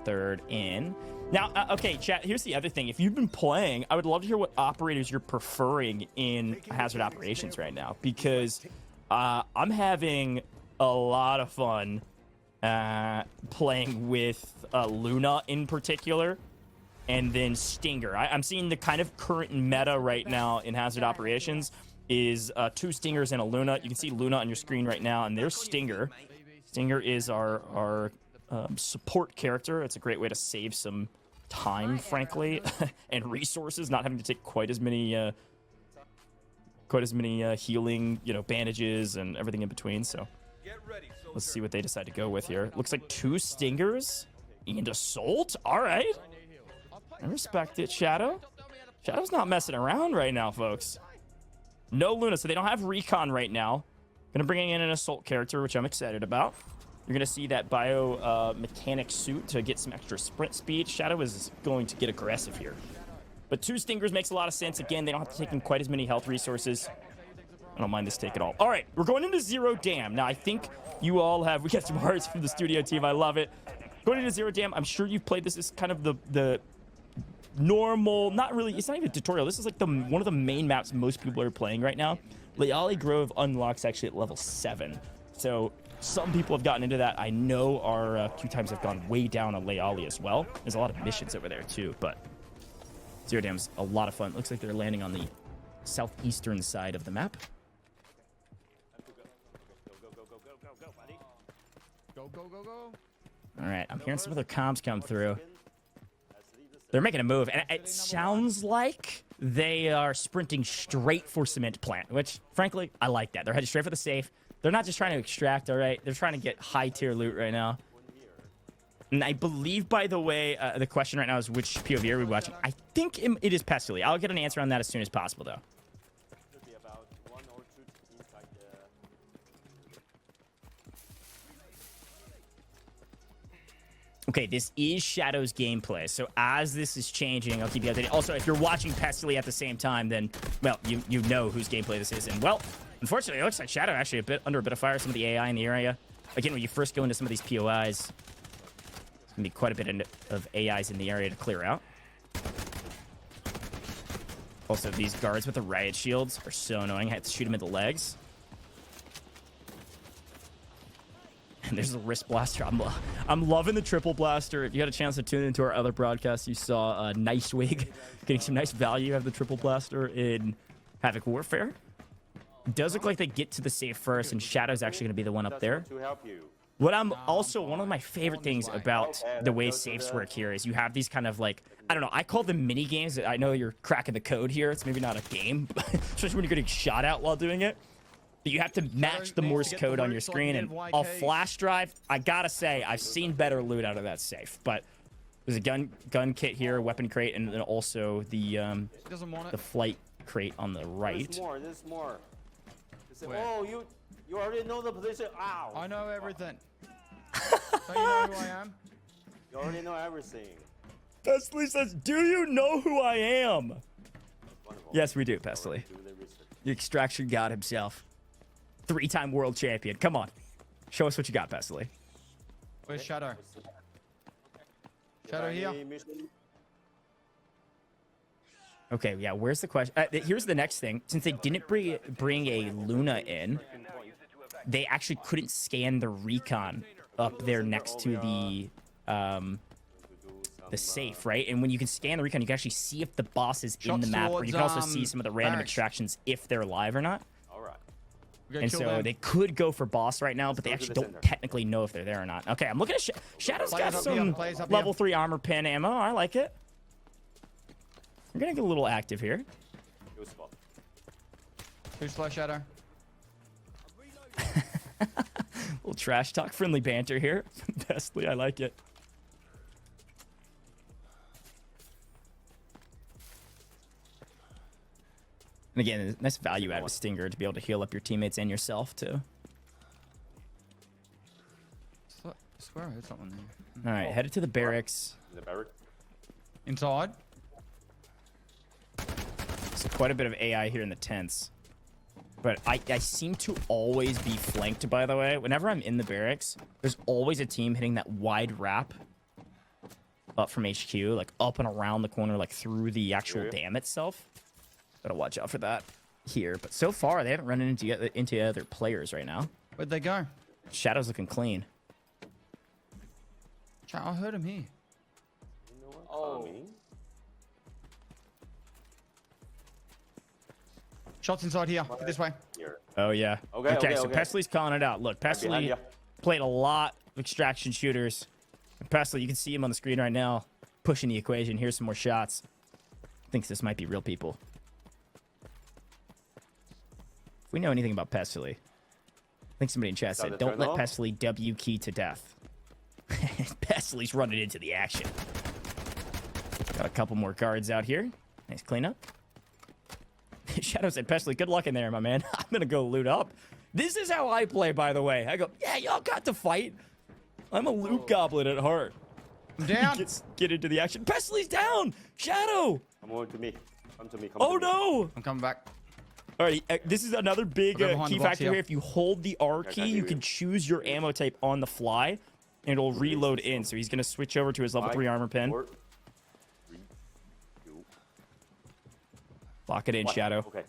third in. Now, okay, chat, here's the other thing. If you've been playing, I would love to hear what operators you're preferring in Hazard Operations right now, because I'm having a lot of fun playing with Luna in particular, and then Stinger. I'm seeing the kind of current meta right now in Hazard Operations is 2 Stingers and a Luna. You can see Luna on your screen right now, and there's Stinger. Stinger is our support character. It's a great way to save some time, frankly, and resources, not having to take quite as many healing, bandages and everything in between. So let's see what they decide to go with here. Looks like 2 Stingers and Assault. All right, I respect it, Shadow. Shadow's not messing around right now, folks. No Luna, so they don't have recon right now. Gonna bring in an assault character, which I'm excited about. You're gonna see that bio mechanic suit to get some extra sprint speed. Shadow is going to get aggressive here. But 2 Stingers makes a lot of sense. Again, they don't have to take in quite as many health resources. I don't mind this take at all. All right, we're going into Zero Dam. Now, I think you all have... We got some hearts from the studio team. I love it. Going into Zero Dam, I'm sure you've played this. This is kind of the normal... Not really... It's not even a tutorial. This is like one of the main maps most people are playing right now. Leali Grove unlocks actually at level 7. So some people have gotten into that. I know our queue times have gone way down on Leali as well. There's a lot of missions over there too, but... Zero Dam's a lot of fun. Looks like they're landing on the southeastern side of the map. Go. All right, I'm hearing some other comms come through. They're making a move, and it sounds like they are sprinting straight for Cement Plant, which, frankly, I like that. They're headed straight for the safe. They're not just trying to extract, all right? They're trying to get high-tier loot right now. And I believe, by the way, the question right now is which POV are we watching? I think it is Pestily. I'll get an answer on that as soon as possible, though. Okay, this is Shadow's gameplay. So as this is changing, I'll keep you updated. Also, if you're watching Pestily at the same time, then, well, you know whose gameplay this is. And, well, unfortunately, it looks like Shadow actually under a bit of fire. Some of the AI in the area. Again, when you first go into some of these POIs... Gonna be quite a bit of AIs in the area to clear out. Also, these guards with the riot shields are so annoying. I had to shoot them in the legs. And there's a wrist blaster. I'm loving the triple blaster. If you had a chance to tune into our other broadcasts, you saw Nice Wig getting some nice value out of the triple blaster in Havoc Warfare. It does look like they get to the safe first, and Shadow's actually going to be the one up there. What I'm also, one of my favorite things about the way safes work here is you have these kind of like, I don't know, I call them mini games. I know you're cracking the code here. It's maybe not a game, especially when you're getting shot at while doing it. But you have to match the Morse code on your screen. And a flash drive, I gotta say, I've seen better loot out of that safe. But there's a gun kit here, weapon crate, and then also the flight crate on the right. There's more. Oh, you already know the position. Ow! I know everything. Don't you know who I am? You already know everything. Pestily says, do you know who I am? Yes, we do, Pestily. The extraction god himself. 3-time world champion. Come on. Show us what you got, Pestily. Where's Shadow? Shadow here? Okay, yeah, where's the question? Here's the next thing. Since they didn't bring a Luna in, they actually couldn't scan the recon up there next to the safe, right? And when you can scan the recon, you can actually see if the boss is in the map, or you can also see some of the random extractions if they're live or not. All right. And so they could go for boss right now, but they actually don't technically know if they're there or not. Okay, I'm looking at Shadow's got some level 3 armor pen ammo. I like it. We're gonna get a little active here. Who's slow, Shadow? Little trash talk, friendly banter here. Pestily, I like it. And again, nice value add with Stinger to be able to heal up your teammates and yourself too. I swear I heard something there. All right, headed to the barracks. The barrack? Inside? So quite a bit of AI here in the tents. But I seem to always be flanked, by the way. Whenever I'm in the barracks, there's always a team hitting that wide wrap up from HQ, like up and around the corner, like through the actual dam itself. Gotta watch out for that here. But so far, they haven't run into other players right now. Where'd they go? Shadow's looking clean. I heard him here. Oh. Shots inside here. Get this way. Here. Oh, yeah. Okay, so Pestily's calling it out. Look, Pestily played a lot of extraction shooters. And Pestily, you can see him on the screen right now, pushing the equation. Here's some more shots. Thinks this might be real people. If we know anything about Pestily, I think somebody in chat said, don't let Pestily W key to death. Pestily's running into the action. Got a couple more guards out here. Nice cleanup. Shadow said, Pestily, good luck in there, my man. I'm gonna go loot up. This is how I play, by the way. I go, yeah, y'all got to fight. I'm a loot goblin at heart. I'm down. Get into the action. Pestily's down. Shadow. Come on to me. Come to me. Come Oh to me. no. I'm coming back. All right, this is another big I'll go behind key the box factor here. here. If you hold the R I key, can't you hear can you. choose your ammo type on the fly, and it'll reload in. So he's gonna switch over to his level 3 armor pin. 4, 3, 2, Lock it in, 1. Shadow. Okay.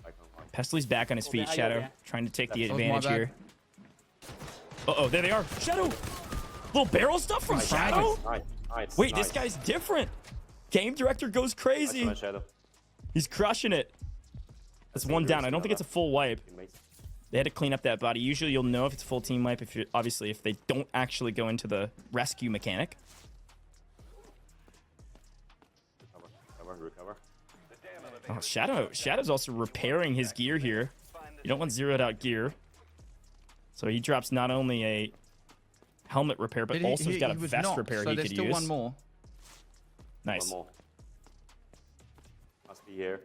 I can find. Pestily's back on his feet, Okay, Shadow, yeah. trying to take the That was my advantage bad. here. Uh-oh, there they are. Shadow! Little barrel stuff from Shadow? Nice. Nice. Wait, nice. this guy's different. Game director goes crazy. Nice, Shadow. He's crushing it. That's one down. I don't think it's a full wipe. Teammates. They had to clean up that body. Usually you'll know if it's a full team wipe if they don't actually go into the rescue mechanic. Recover. Oh, Shadow's also repairing his gear here. You don't want zeroed out gear. So he drops not only a helmet repair, but also he's got a was vest knocked, repair so he there's could still use. one more. Nice. One more. Must be here.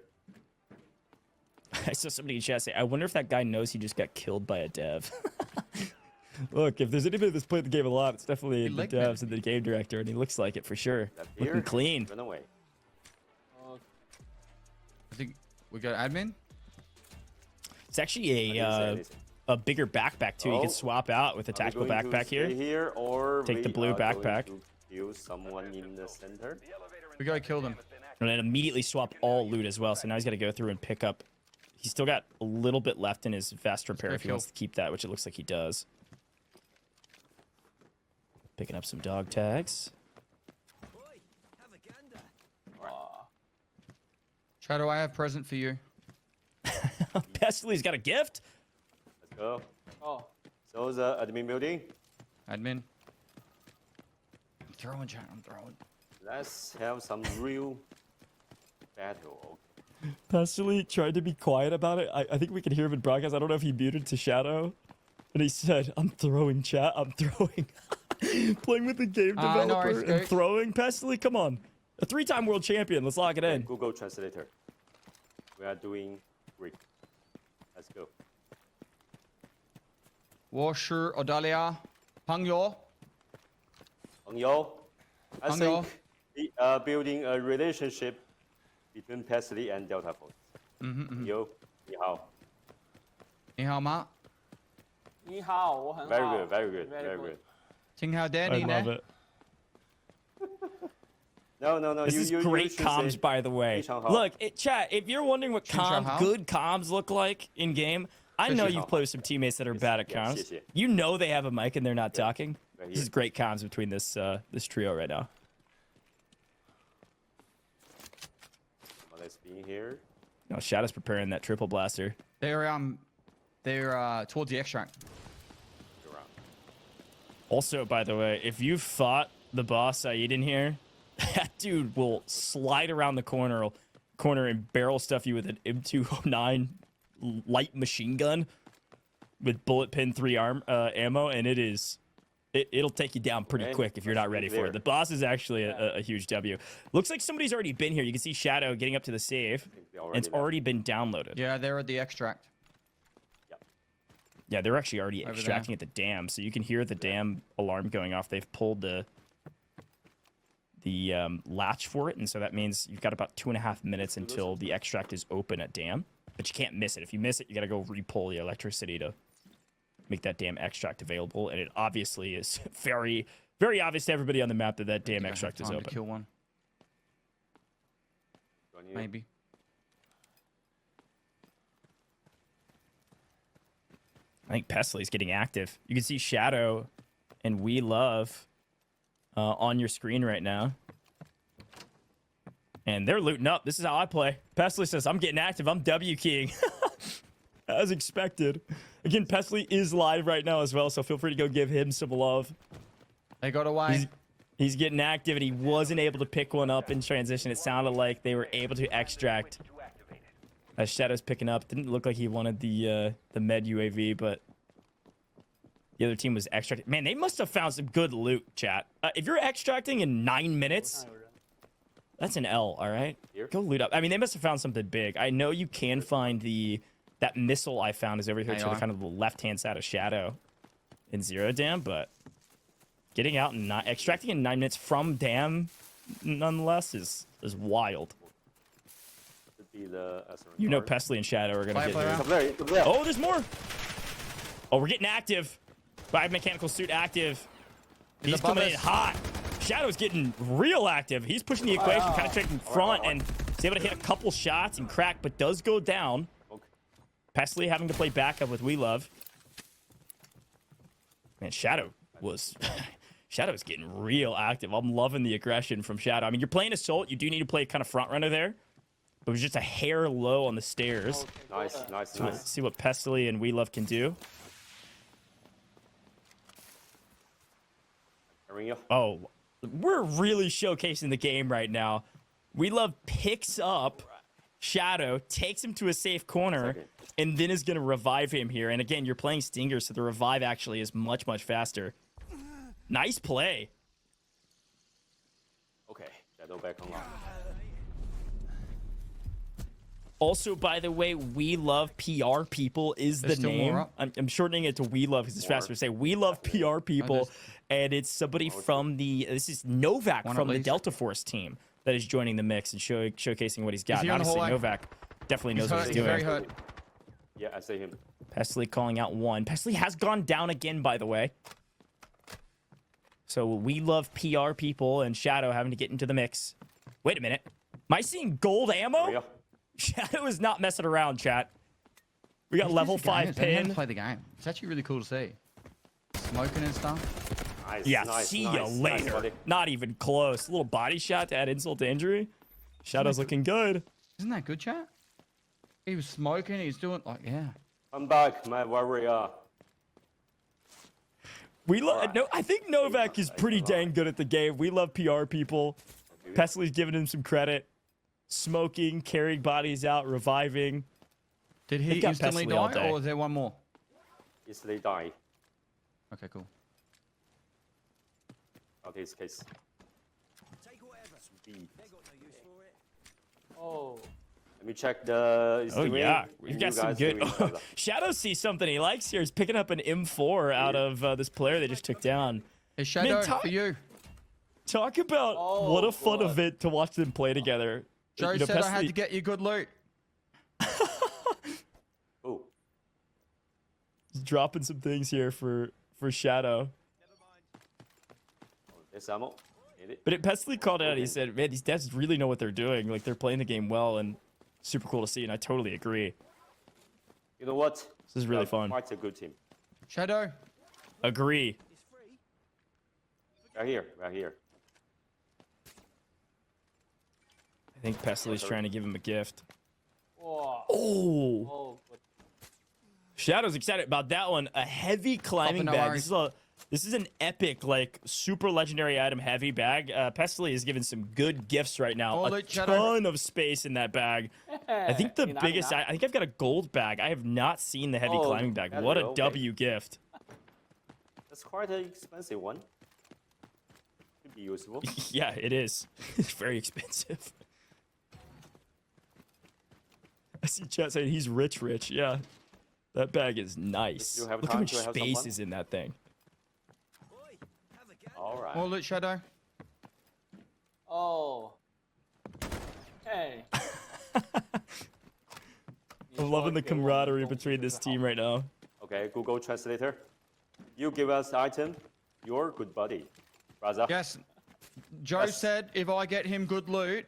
I saw somebody in chat say, I wonder if that guy knows he just got killed by a dev. Look, if there's anybody that's played the game a lot, it's definitely He the licked devs it. and the game director, and he looks like it for sure. Left Looking here. clean. Run away. I think we got admin. It's actually I didn't say anything. a bigger backpack too. You Oh. can swap out with a Are we tactical going to backpack stay here. here or Take the we blue are going backpack. to kill someone in the center. We gotta kill them. And then immediately swap all loot as well. So now he's got to go through and pick up. He's still got a little bit left in his vest repair if he kill. wants to keep that, which it looks like he does. Picking up some dog tags. Shadow, I have present for you. Pestily's got a gift. Let's go. Oh, So the admin building. Admin. I'm throwing, chat. I'm throwing. Let's have some real battle. Pestily tried to be quiet about it. I think we can hear him in broadcast. I don't know if he muted to Shadow. And he said, I'm throwing, chat. I'm throwing. Playing with the game no developer worries, and Derek. throwing. Pestily, come on. A 3-time world champion. Let's lock it in. Google Translator. We are doing great. Let's go. 我是澳大利亚朋友。 Angyo, I Angyo. think building a relationship between Pestily and Delta Force. Yo, 你好. 你好吗？你好，我很好。 Very good, very good, very good. 挺好的， I 你 love 呢？ it. No. This you, is you, great you should comms, say by the way. 非常好. Look, chat, if you're wondering what hao. good comms look like in game, I know 非常 you've好. played with some teammates that are bad at yes, comms. 谢谢. You know they have a mic and they're not talking. Right This is here. great comms between this this trio right now. Let's be here. No, Shadow's preparing that triple blaster. They're towards the extract. Around. Also, by the way, if you fought the boss Saeed in here, that dude will slide around the corner and barrel stuff you with an M209 light machine gun with bullet pin 3 ammo, and it'll take you down pretty Okay, quick if you're not let's ready move for there. it. The boss is actually a huge W. Looks like somebody's already been here. You can see Shadow getting up to the save. they And it's left. already been downloaded. Yeah, they're at the extract. Yeah, they're actually already Over there. extracting at the dam, so you can hear the dam alarm going off. They've pulled the latch for it, and so that means you've got about 2.5 minutes until the extract is open at dam. But you can't miss it. If you miss it, you got to go repull the electricity to make that dam extract available. And it obviously is very, very obvious to everybody on the map that I dam think I have extract is time to open. kill one, Join you. maybe. I think Pestily's getting active. You can see Shadow and We Love on your screen right now. And they're looting up. This is how I play. Pestily says, I'm getting active. I'm W keying. As expected. Again, Pestily is live right now as well, so feel free to go give him some love. They got away. He's getting active, and he wasn't able to pick one up in transition. It sounded like they were able to extract. As Shadow's picking up, didn't look like he wanted the med UAV, but the other team was extracting. Man, they must have found some good loot, chat. If you're extracting in 9 minutes, That's an L, all right? Here? Go loot up. I mean, they must have found something big. I know you can find that missile I found is over here to the kind of the left-hand side of Shadow in Zero Dam, but getting out and extracting in 9 minutes from Dam, nonetheless, is wild. Should be the You know Pestily and Shadow are going to get here. Up there, up there. Oh, there's more. Oh, we're getting active. Biomechanical suit active. He's above coming in us. hot. Shadow's getting real active. He's pushing the equation, kind of checking front, and is able to hit a couple shots and crack, but does go down. Okay. Pestily having to play backup with We Love. Man, Shadow's getting real active. I'm loving the aggression from Shadow. I mean, you're playing Assault. You do need to play kind of front runner there. But it was just a hair low on the stairs. Nice, nice, So nice. let's see what Pestily and We Love can do. Carrying you. Oh, we're really showcasing the game right now. We Love picks up Shadow, takes him to a safe corner, Second. and then is going to revive him here. And again, you're playing Stinger, so the revive actually is much, much faster. Nice play. Okay, Shadow back online. Also, by the way, We Love PR People is the There's still more name. up. I'm shortening it to We Love because it's faster to say. We Love PR People, and it's somebody from this is Novak One from at the least. Delta Force team that is joining the mix and showcasing what he's got. he And on the obviously, hallway? Novak definitely knows what he's He's doing. very hurt. Yeah, I see him. Pestily calling out one. Pestily has gone down again, by the way. So We Love PR People and Shadow having to get into the mix. Wait a minute. Am I seeing gold There we ammo? go. Shadow is not messing around, chat. We got It's level just a game. 5 It's how to pin. play the game. It's actually really cool to see. Smoking and stuff. Nice, Yeah, nice, see nice, ya nice, later. buddy. Not even close. A little body shot to add insult to injury. Shadow's looking good. Isn't that good, chat? He was smoking. He's doing like, yeah. I'm back, my warrior. We love. Alright. No, I think Novak is pretty dang good at the game. We love PR people. Pestyly's giving him some credit. Smoking, carrying bodies out, reviving. Did They've he got instantly Pestily all die, day. or is there one more? Easily die. Okay, cool. Okay, his case. Speed. Oh, Let me check the. Oh yeah, we've You got some guys good. doing each other. Shadow sees something he likes here. He's picking up an M4 out of this player they just took down. Hey, Shadow, talk- for you. Talk about Oh, what a fun God. event to watch them play together. Joe You know, said I had Pestily- to get you good loot. Oh, dropping some things here for Shadow. there's ammo. Need it. But Pestily called out. He said, "Man, these devs really know what they're doing. Like they're playing the game well, and super cool to see." And I totally agree. You know what? This is really They're fun. Quite a good team. Shadow. Agree. Right here, right here. I think Pestyly's trying to give him a gift. wow. Oh, Oh, good. Shadow's excited about that one. A heavy climbing no bag. worries. This is an epic, like super legendary item heavy bag. Pestily is giving some good gifts right now. Oh, A look, Shadow. ton of space in that bag. I think the Ina, biggest. Ina. I think I've got a gold bag. I have not seen the heavy Oh, climbing bag. that's What a okay. W gift. That's quite an expensive one. Could be useful. Yeah, it is. It's very expensive. I see chat saying he's rich. Yeah, that bag is nice. you have Look how time much to have some space fun? is in that thing. All right. More loot, Shadow. Oh. Hey. I'm loving the camaraderie between this team right now. Okay, Google Translator. You give us item, you're good buddy, brother. Yes. Joe Yes. said if I get him good loot,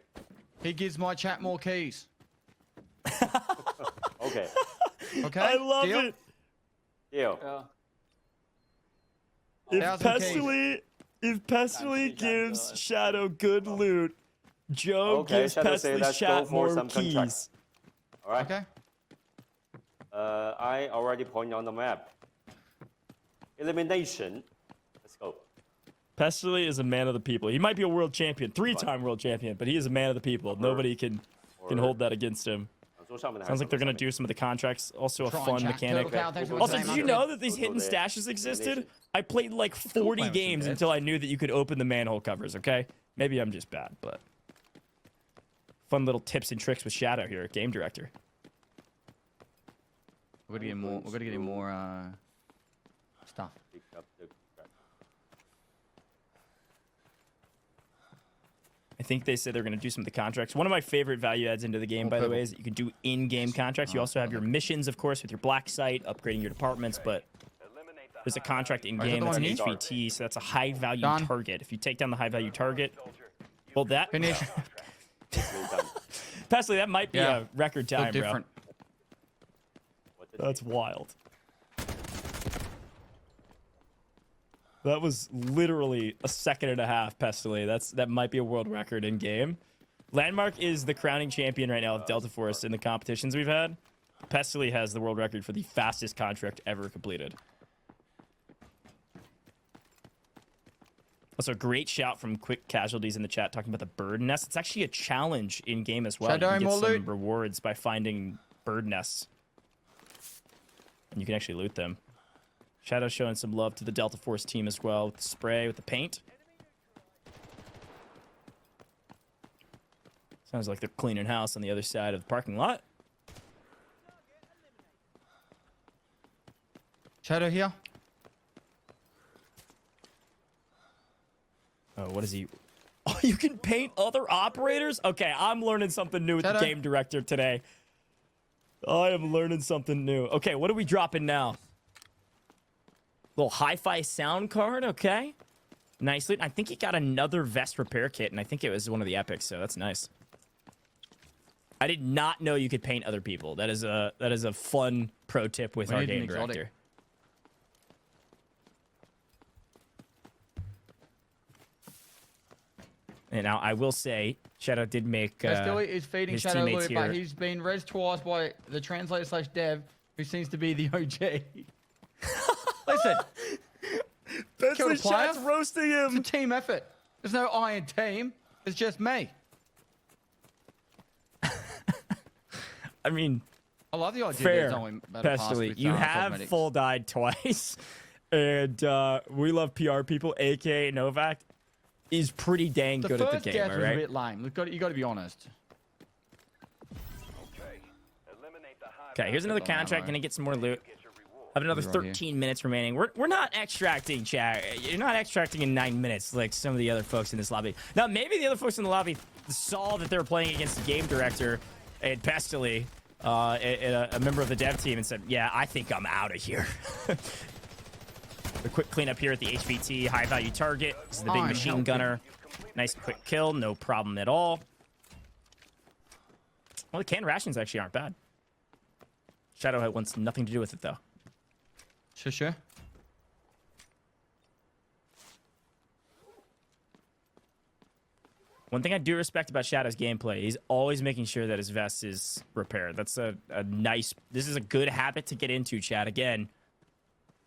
he gives my chat more keys. Okay. Okay. I love Deal? it. Deal. Yeah. If 1,000 keys. Pestily gives Shadow good loot, Joe Okay, gives Shadow say Pestyly's let's go chat for more some keys. contracts. All right. Okay. I already pointed on the map. Elimination. Let's go. Pestily is a man of the people. He might be a world champion, 3-time world champion, but he is a man of the people. Nobody can hold that against him. Sounds like they're gonna do some of the contracts. Also a Try and fun chat. mechanic. Turtle Cow, thanks for Also, the did you same know hundred. that these Go hidden there. stashes existed? Elimination. I played like 40 playing with some games devs. until I knew that you could open the manhole covers, okay? Maybe I'm just bad, but fun little tips and tricks with Shadow here, game director. We're gonna get more. We're gonna get him more stuff. Pick up the contract. I think they said they're going to do some of the contracts. One of my favorite value adds into the game, by the way, is that you can do in-game contracts. You also have your missions, of course, with your black site, upgrading your departments, but there's a contract in-game that's an HVT, so that's a high-value target. If you take down the high-value target, well, that... Finish. Pestily, that might be a record time, bro. Different. That's wild. That was literally a second and a half, Pestily. That might be a world record in game. Landmark is the crowning champion right now of Delta Force in the competitions we've had. Pestily has the world record for the fastest contract ever completed. Also, great shout from Quick Casualties in the chat talking about the bird nest. It's actually a challenge in game as well. Shadow, you can get more some loot. rewards by finding bird nests. And you can actually loot them. Shadow showing some love to the Delta Force team as well with the spray, with the paint. Sounds like they're cleaning house on the other side of the parking lot. Shadow here. Oh, what is he? Oh, you can paint other operators? Okay, I'm learning something new with the Shadow. game director today. I am learning something new. Okay, what are we dropping now? Little hi-fi sound card, okay. Nicely. I think he got another vest repair kit, and I think it was one of the epics, so that's nice. I did not know you could paint other people. That is a fun pro tip with We our need an game exotic. director. And now I will say, Shadow did make Pestily is feeding his Shadow teammates loot, but here. he's been res twice by the translator / dev, who seems to be the OG. Listen, Killed a Pestily player? chat's roasting it's a him. team effort. There's no I in team. It's just me. I mean, I love the idea. fair, There's only battle pass Pestily. with, You have cosmetics. full died twice, and we love PR people. AK Novak is pretty dang The good at first the game, death all was a right? bit lame. You got to be honest. Okay, here's another Put on contract. ammo. Gonna get some more loot. Have another Right here. 13 minutes remaining. We're not extracting, chat. You're not extracting in 9 minutes like some of the other folks in this lobby. Now, maybe the other folks in the lobby saw that they were playing against the game director and Pestily, a member of the dev team, and said, "Yeah, I think I'm out of here." A quick cleanup here at the HVT, high value target. This is the big I'm machine helping. gunner. Nice quick kill, no problem at all. Well, the canned rations actually aren't bad. Shadowhead wants nothing to do with it, though. Sure. One thing I do respect about Shadow's gameplay, he's always making sure that his vest is repaired. That's a nice... This is a good habit to get into, chat. Again,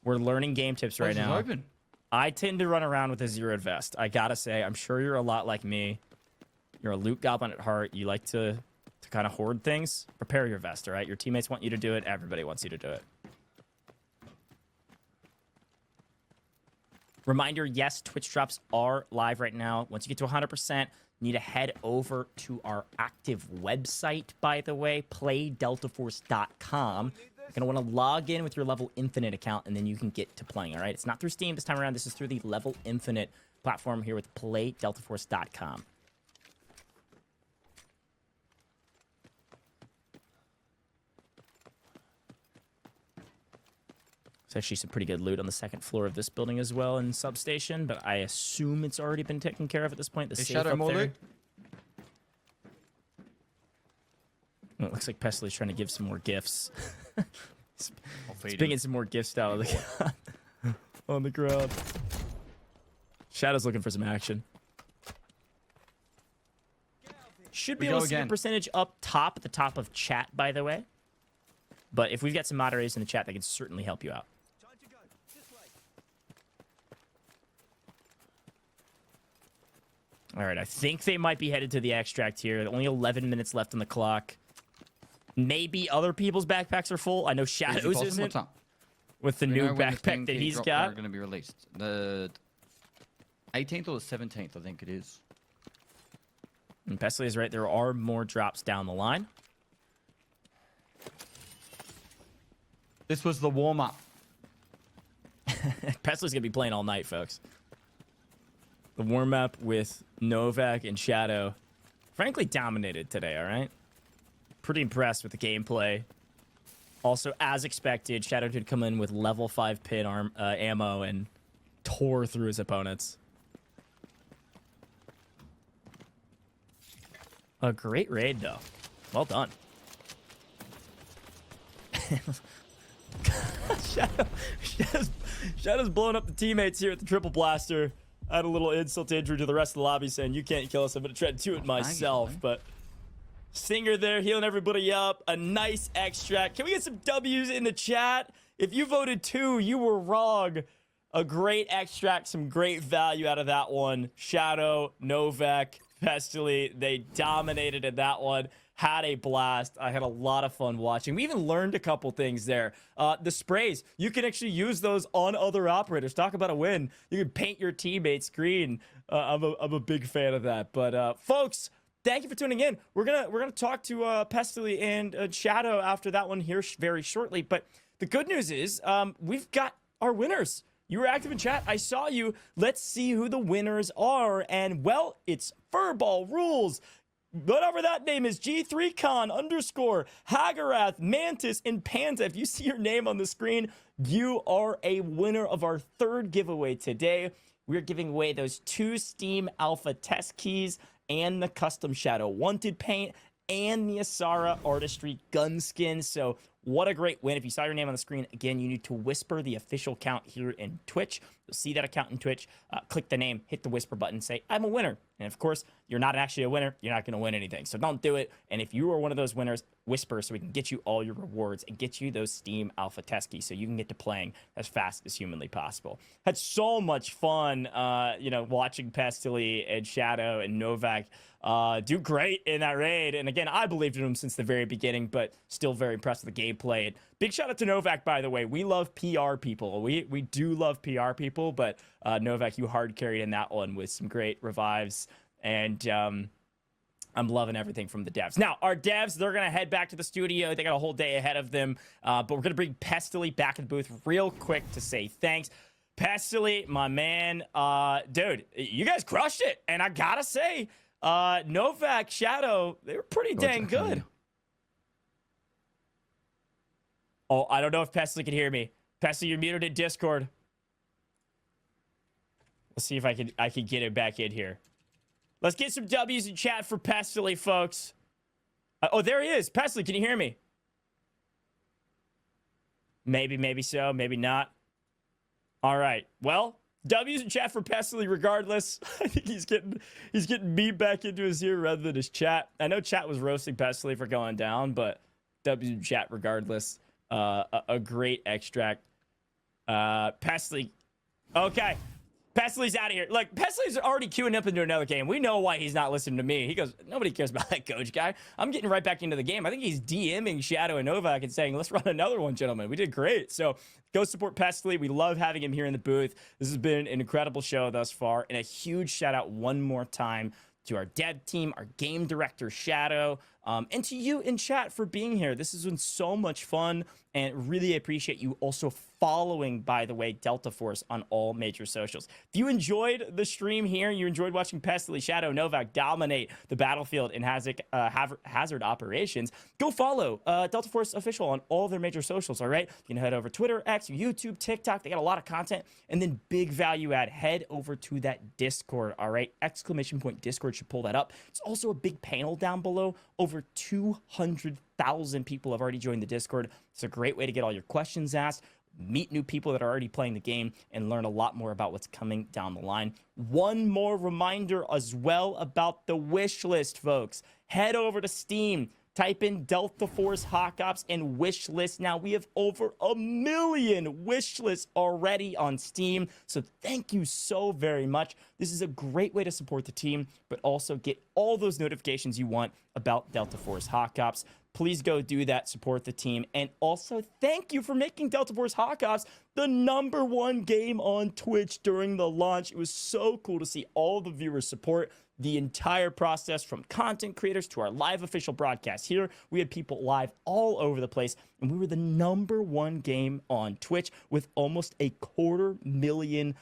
we're learning game tips right Place is now. open. I tend to run around with a zeroed vest. I gotta say, I'm sure you're a lot like me. You're a loot goblin at heart. You like to kind of hoard things. Prepare your vest, all right? Your teammates want you to do it. Everybody wants you to do it. Reminder, yes, Twitch drops are live right now. Once you get to 100%, you need to head over to our active website, by the way, playdeltaforce.com. You're going to want to log in with your Level Infinite account, and then you can get to playing, all right? It's not through Steam this time around. This is through the Level Infinite platform here with playdeltaforce.com. There's actually some pretty good loot on the second floor of this building as well in substation, but I assume it's already been taken care of at this point. The Is safe Shadow up more there. loot? Oh, it looks like Pesty's trying to give some more gifts. I'll feed He's him. picking some more gifts out of the on the ground. Shadow's looking for some action. Should be We able go to see the again. percentage up top at the top of chat, by the way. But if we've got some moderators in the chat, they can certainly help you out. All right, I think they might be headed to the extract here. Only 11 minutes left on the clock. Maybe other people's backpacks are full. I know Is it Shadows possible? isn't What's up? with the Do we new know when the backpack thing that he's drops got. are going to be released? The 18th or the 17th, I think it is. And Pestily is right. There are more drops down the line. This was the warm-up. Pestily's going to be playing all night, folks. The warm-up with Novak and Shadow frankly dominated today, all right? Pretty impressed with the gameplay. Also, as expected, Shadow did come in with level 5 pin ammo and tore through his opponents. A great raid, though. Well done. Shadow's blowing up the teammates here at the Triple Blaster. I had a little insult to injury to the rest of the lobby saying, you can't kill us. I'm going to try to do it myself. But Stinger there healing everybody up. A nice extract. Can we get some W's in the chat? If you voted 2, you were wrong. A great extract. Some great value out of that one. Shadow, Novak, Pestily. They dominated in that one. Had a blast. I had a lot of fun watching. We even learned a couple things there. The sprays, you can actually use those on other operators. Talk about a win. You can paint your teammates green. I'm a big fan of that. But folks, thank you for tuning in. We're gonna talk to Pestily and Shadow after that one here very shortly. But the good news is we've got our winners. You were active in chat. I saw you. Let's see who the winners are. And well, it's Furball Rules. Whatever that name is, G3Con _ Hagarath, Mantis, and Panda. If you see your name on the screen, you are a winner of our 3rd giveaway today. We're giving away those 2 Steam Alpha test keys and the custom Shadow Wanted paint and the Asara Artistry gun skin. So what a great win. If you saw your name on the screen, again, you need to whisper the official account here in Twitch. You'll see that account in Twitch. Click the name, hit the whisper button, say, I'm a winner. And of course, you're not actually a winner. You're not going to win anything. So don't do it. And if you are one of those winners, whisper so we can get you all your rewards and get you those Steam Alpha test keys so you can get to playing as fast as humanly possible. Had so much fun, watching Pestily and Shadow and Novak do great in that raid. And again, I believed in him since the very beginning, but still very impressed with the gameplay. And big shout out to Novak, by the way. We love PR people. We do love PR people, but Novak, you hard carried in that one with some great revives. And I'm loving everything from the devs. Now, our devs, they're going to head back to the studio. They got a whole day ahead of them. But we're going to bring Pestily back in the booth real quick to say thanks. Pestily, my man, dude, you guys crushed it. And I got to say, Novak, Shadow, they were pretty dang good. Oh, I don't know if Pestily can hear me. Pestily, you're muted in Discord. Let's see if I can get it back in here. Let's get some W's in chat for Pestily, folks. Oh, there he is. Pestily, can you hear me? Maybe so, maybe not. All right. Well, W's in chat for Pestily regardless. I think he's getting me back into his ear rather than his chat. I know chat was roasting Pestily for going down, but W's in chat regardless. A great extract. Pestily. Okay. Pestily's out of here. Look, Pestily's already queuing up into another game. We know why he's not listening to me. He goes, nobody cares about that GOJJ guy. I'm getting right back into the game. I think he's DMing Shadow and Novak and saying, let's run another one, gentlemen. We did great. So go support Pestily. We love having him here in the booth. This has been an incredible show thus far. And a huge shout out one more time to our dev team, our game director, Shadow, and to you in chat for being here. This has been so much fun, and really appreciate you also following, by the way, Delta Force on all major socials. If you enjoyed the stream here, you enjoyed watching Pestily, Shadow, Novak dominate the battlefield in hazard operations, go follow Delta Force Official on all their major socials, all right? You can head over Twitter, X, YouTube, TikTok. They got a lot of content. And then big value add, head over to that Discord, all right? ! Discord should pull that up. It's also a big panel down below. Over 200,000 people have already joined the Discord. It's a great way to get all your questions asked, meet new people that are already playing the game, and learn a lot more about what's coming down the line. One more reminder as well about the wish list, folks. Head over to Steam, type in Delta Force Hawk Ops and wish list. Now we have over 1 million wish lists already on Steam, so thank you so very much. This is a great way to support the team, but also get all those notifications you want about Delta Force Hawk Ops. Please go do that, support the team, and also thank you for making Delta Force Hawk Ops the #1 game on Twitch during the launch. It was so cool to see all the viewers support the entire process, from content creators to our live official broadcast here. We had people live all over the place, and we were the #1 game on Twitch with almost 250,000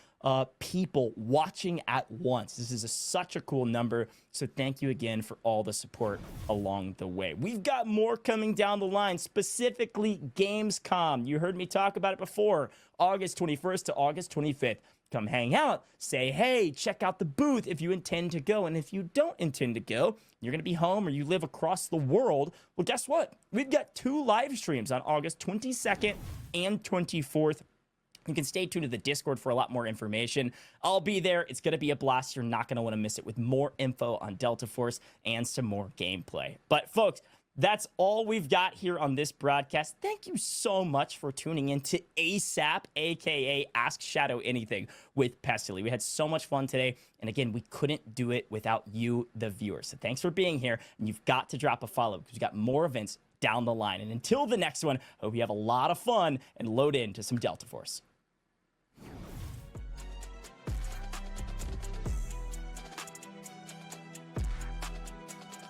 people watching at once. This is such a cool number. So thank you again for all the support along the way. We've got more coming down the line, specifically Gamescom. You heard me talk about it before, August 21st to August 25th. Come hang out, say hey, check out the booth if you intend to go. And if you don't intend to go, you're going to be home or you live across the world. Well, guess what? We've got 2 live streams on August 22nd and 24th. You can stay tuned to the Discord for a lot more information. I'll be there. It's going to be a blast. You're not going to want to miss it, with more info on Delta Force and some more gameplay. But folks, that's all we've got here on this broadcast. Thank you so much for tuning in to ASAP, aka Ask Shadow Anything with Pestily. We had so much fun today. And again, we couldn't do it without you, the viewers. So thanks for being here. And you've got to drop a follow because we've got more events down the line. And until the next one, I hope you have a lot of fun and load into some Delta Force.